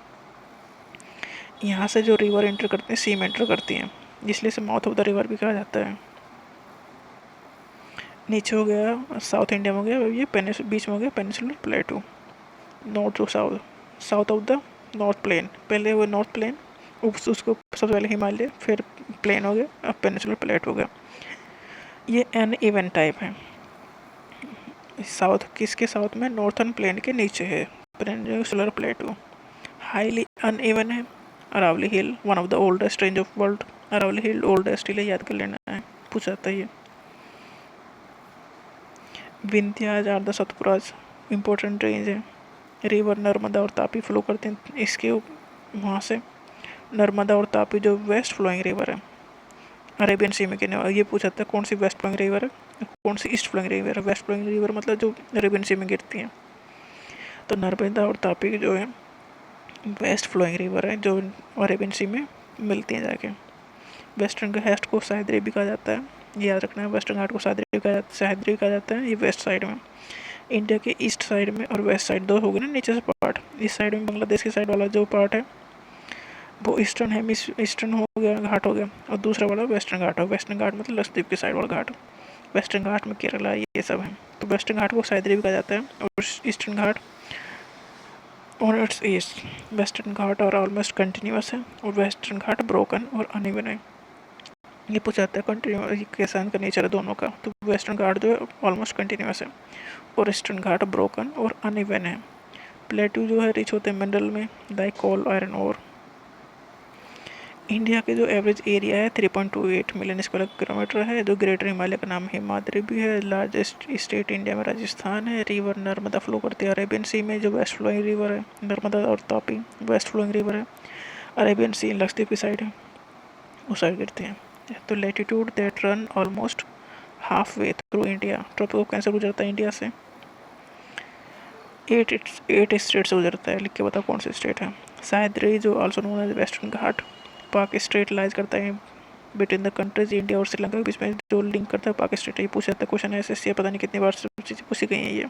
यहाँ से जो रिवर एंटर करते हैं, सी में एंटर करती हैं, इसलिए इसे माउथ ऑफ द रिवर भी कहा जाता है। नीचे हो गया साउथ इंडिया में हो गया, ये बीच में हो गया peninsular plateau. North to south, south of the north plain, पहले वो नॉर्थ प्लेन, उसको सबसे पहले हिमालय, फिर प्लेन हो गया, अब पेनिनसुलर प्लेट हो गया। ये एन इवन टाइप है। साउथ किसके साउथ में, नॉर्थर्न प्लेन के नीचे है पेनिनसुलर प्लेटू। हाईली अनइवन है। Aravalli hill one of the oldest range of world. Aravalli hill oldest hill है, याद कर लेना है, पूछा जाता है ये। Vindhyas are the Satpuras important range है। रिवर नर्मदा और तापी फ्लो करते हैं इसके वहाँ से। नर्मदा और तापी जो वेस्ट फ्लोइंग रिवर है अरेबियन सी में कहने वाला, ये पूछा था कौन सी वेस्ट फ्लोइंग रिवर है, कौन सी ईस्ट फ्लोइंग रिवर है। वेस्ट फ्लोइंग रिवर मतलब जो अरेबियन सी में गिरती हैं। तो नर्मदा और तापी जो है वेस्ट फ्लोइंग रिवर है, जो अरेबियन सी में मिलती हैं जाके। वेस्टर्न घाट को सह्याद्री भी कहा जाता है, याद रखना है। वेस्टर्न घाट को सह्याद्री कहा जाता है। ये वेस्ट साइड में, इंडिया के ईस्ट साइड में और वेस्ट साइड दो हो गए ना नीचे से पार्ट। इस साइड में बांग्लादेश की साइड वाला जो पार्ट है वो ईस्टर्न है, ईस्टर्न हो गया, घाट हो गया, और दूसरा वाला वेस्टर्न घाट हो। वेस्टर्न घाट मतलब लक्षद्वीप की साइड वाला घाट। वेस्टर्न घाट में केरला ये सब है। तो वेस्टर्न घाट को सह्याद्री भी कहा जाता है, और ईस्टर्न घाट और इट्स ईस्ट। वेस्टर्न घाट और ऑलमोस्ट कंटिन्यूस है, और वेस्टर्न घाट ब्रोकन और अनइवन है। ये पूछा जाता है कंटिन्यू कैसा का नेचर है दोनों का। तो वेस्टर्न घाट जो है ऑलमोस्ट कंटिन्यूस है, और ईस्टर्न घाट ब्रोकन और अनइवन है। प्लेट्यू जो है रिच होते हैं मिनरल में, लाइक कोल, आयरन और। इंडिया के जो एवरेज एरिया है 3.28 मिलियन स्क्वायर किलोमीटर है। जो ग्रेटर हिमालय का नाम हिमाद्री भी है। लार्जेस्ट स्टेट इंडिया में राजस्थान है। रिवर नर्मदा फ्लो करती है अरेबियन सी में, जो वेस्ट फ्लोइंग रिवर है। नर्मदा और तापी वेस्ट फ्लोइंग रिवर है। अरेबियन सी लक्षद्वीप की साइड है, उस साइड गिरते हैं। तो latitude that run almost half way through India. Tropic of cancer गुजरता है इंडिया से। 8 स्टेट से गुजरता है, लिख के बताओ कौन सी स्टेट है। सह्याद्री जो ऑल्सो नोन एज वेस्टर्न घाट, पाक स्टेट लाइज करता है बिटवीन द कंट्रीज इंडिया और श्रीलंका के बीच में, जो लिंक करता है पाक स्टेट। ये पूछा जाता है क्वेश्चन, ऐसे पता नहीं कितनी बार चीज़ें पूछी गई हैं ये।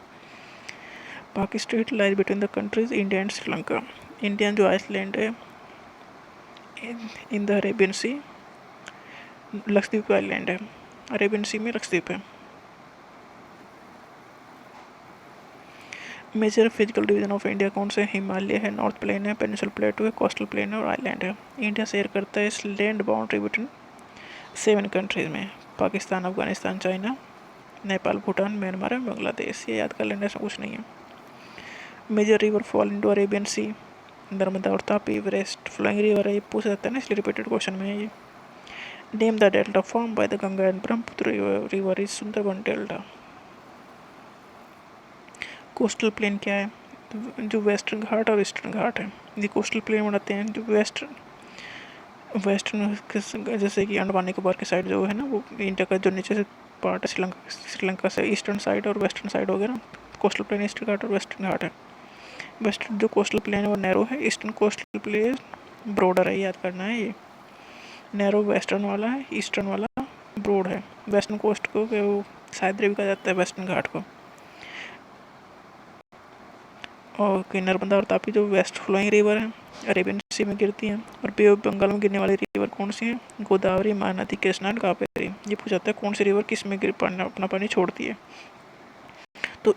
Palk strait lies between the countries India and Sri Lanka. India जो आइसलैंड है in the Arabian sea, Lakshadweep island है, अरेबियन सी में लक्षद्वीप है। Major physical division of India कौन से, हिमालय है, नॉर्थ प्लेन है, पेनिनसुलर प्लेटू है, कोस्टल प्लेन है और आइलैंड है। इंडिया शेयर करता है इस लैंड बाउंड्री बिटवीन 7 कंट्रीज में, पाकिस्तान, अफगानिस्तान, चाइना, नेपाल, भूटान, म्यांमार बांग्लादेश। ये याद कर लेना, ऐसा कुछ नहीं है। Major river fall into Arabian sea, Narmada और तापी वेस्ट फ्लोइंग रिवर है, ये पूछ सकता है ना, इसलिए रिपीटेड क्वेश्चन में है ये। Name the delta form by the Ganga and Brahmaputra river is Sundarban delta. Coastal plain क्या है? जो वेस्टर्न घाट और ईस्टर्न घाट है, ये कोस्टल प्लेन बनाते हैं। जो वेस्टर्न जैसे कि अंडमान निकोबार के साइड जो है ना, वो इंडिया का जो नीचे से पार्ट है, श्रीलंका से ईस्टर्न साइड और वेस्टर्न साइड हो गया ना, कोस्टल प्लेन ईस्टर्न घाट और वेस्टर्न घाट है। वेस्टर्न जो कोस्टल प्लेन है वो नैरो है, ईस्टर्न कोस्टल प्लेन ब्रॉडर है, याद करना है ये। नैरो वेस्टर्न वाला है, ईस्टर्न वाला ब्रॉड है। वेस्टर्न कोस्ट को वो साइद्री भी कहा जाता है, वेस्टर्न घाट को। और नर्मदा और तापी जो वेस्ट फ्लोइंग रिवर है, अरेबियन सी में गिरती हैं। और बे ऑफ बंगाल में गिरने वाली रिवर कौन सी है? गोदावरी, महानदी, कृष्णा एंड कावेरी। ये पूछा जाता है कौन सी रिवर किस में अपना पानी छोड़ती है। तो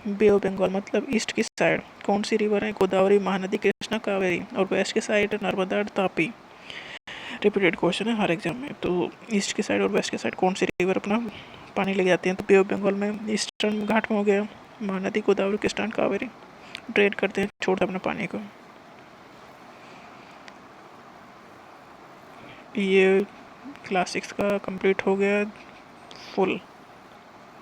बे ऑफ बंगाल मतलब ईस्ट की साइड कौन सी रिवर है? गोदावरी, महानदी, कृष्णा, कावेरी। और वेस्ट की साइड नर्मदा और तापी। रिपीटेड क्वेश्चन है हर एग्जाम में। तो ईस्ट की साइड और वेस्ट की साइड कौन सी रिवर अपना पानी ले जाती हैं? तो बे ऑफ बंगाल में ईस्टर्न घाट में हो गया, महानदी, गोदावरी, कृष्णा एंड कावेरी ट्रेड करते हैं, छोड़ते अपने पानी को। ये क्लास 6 का कंप्लीट हो गया फुल।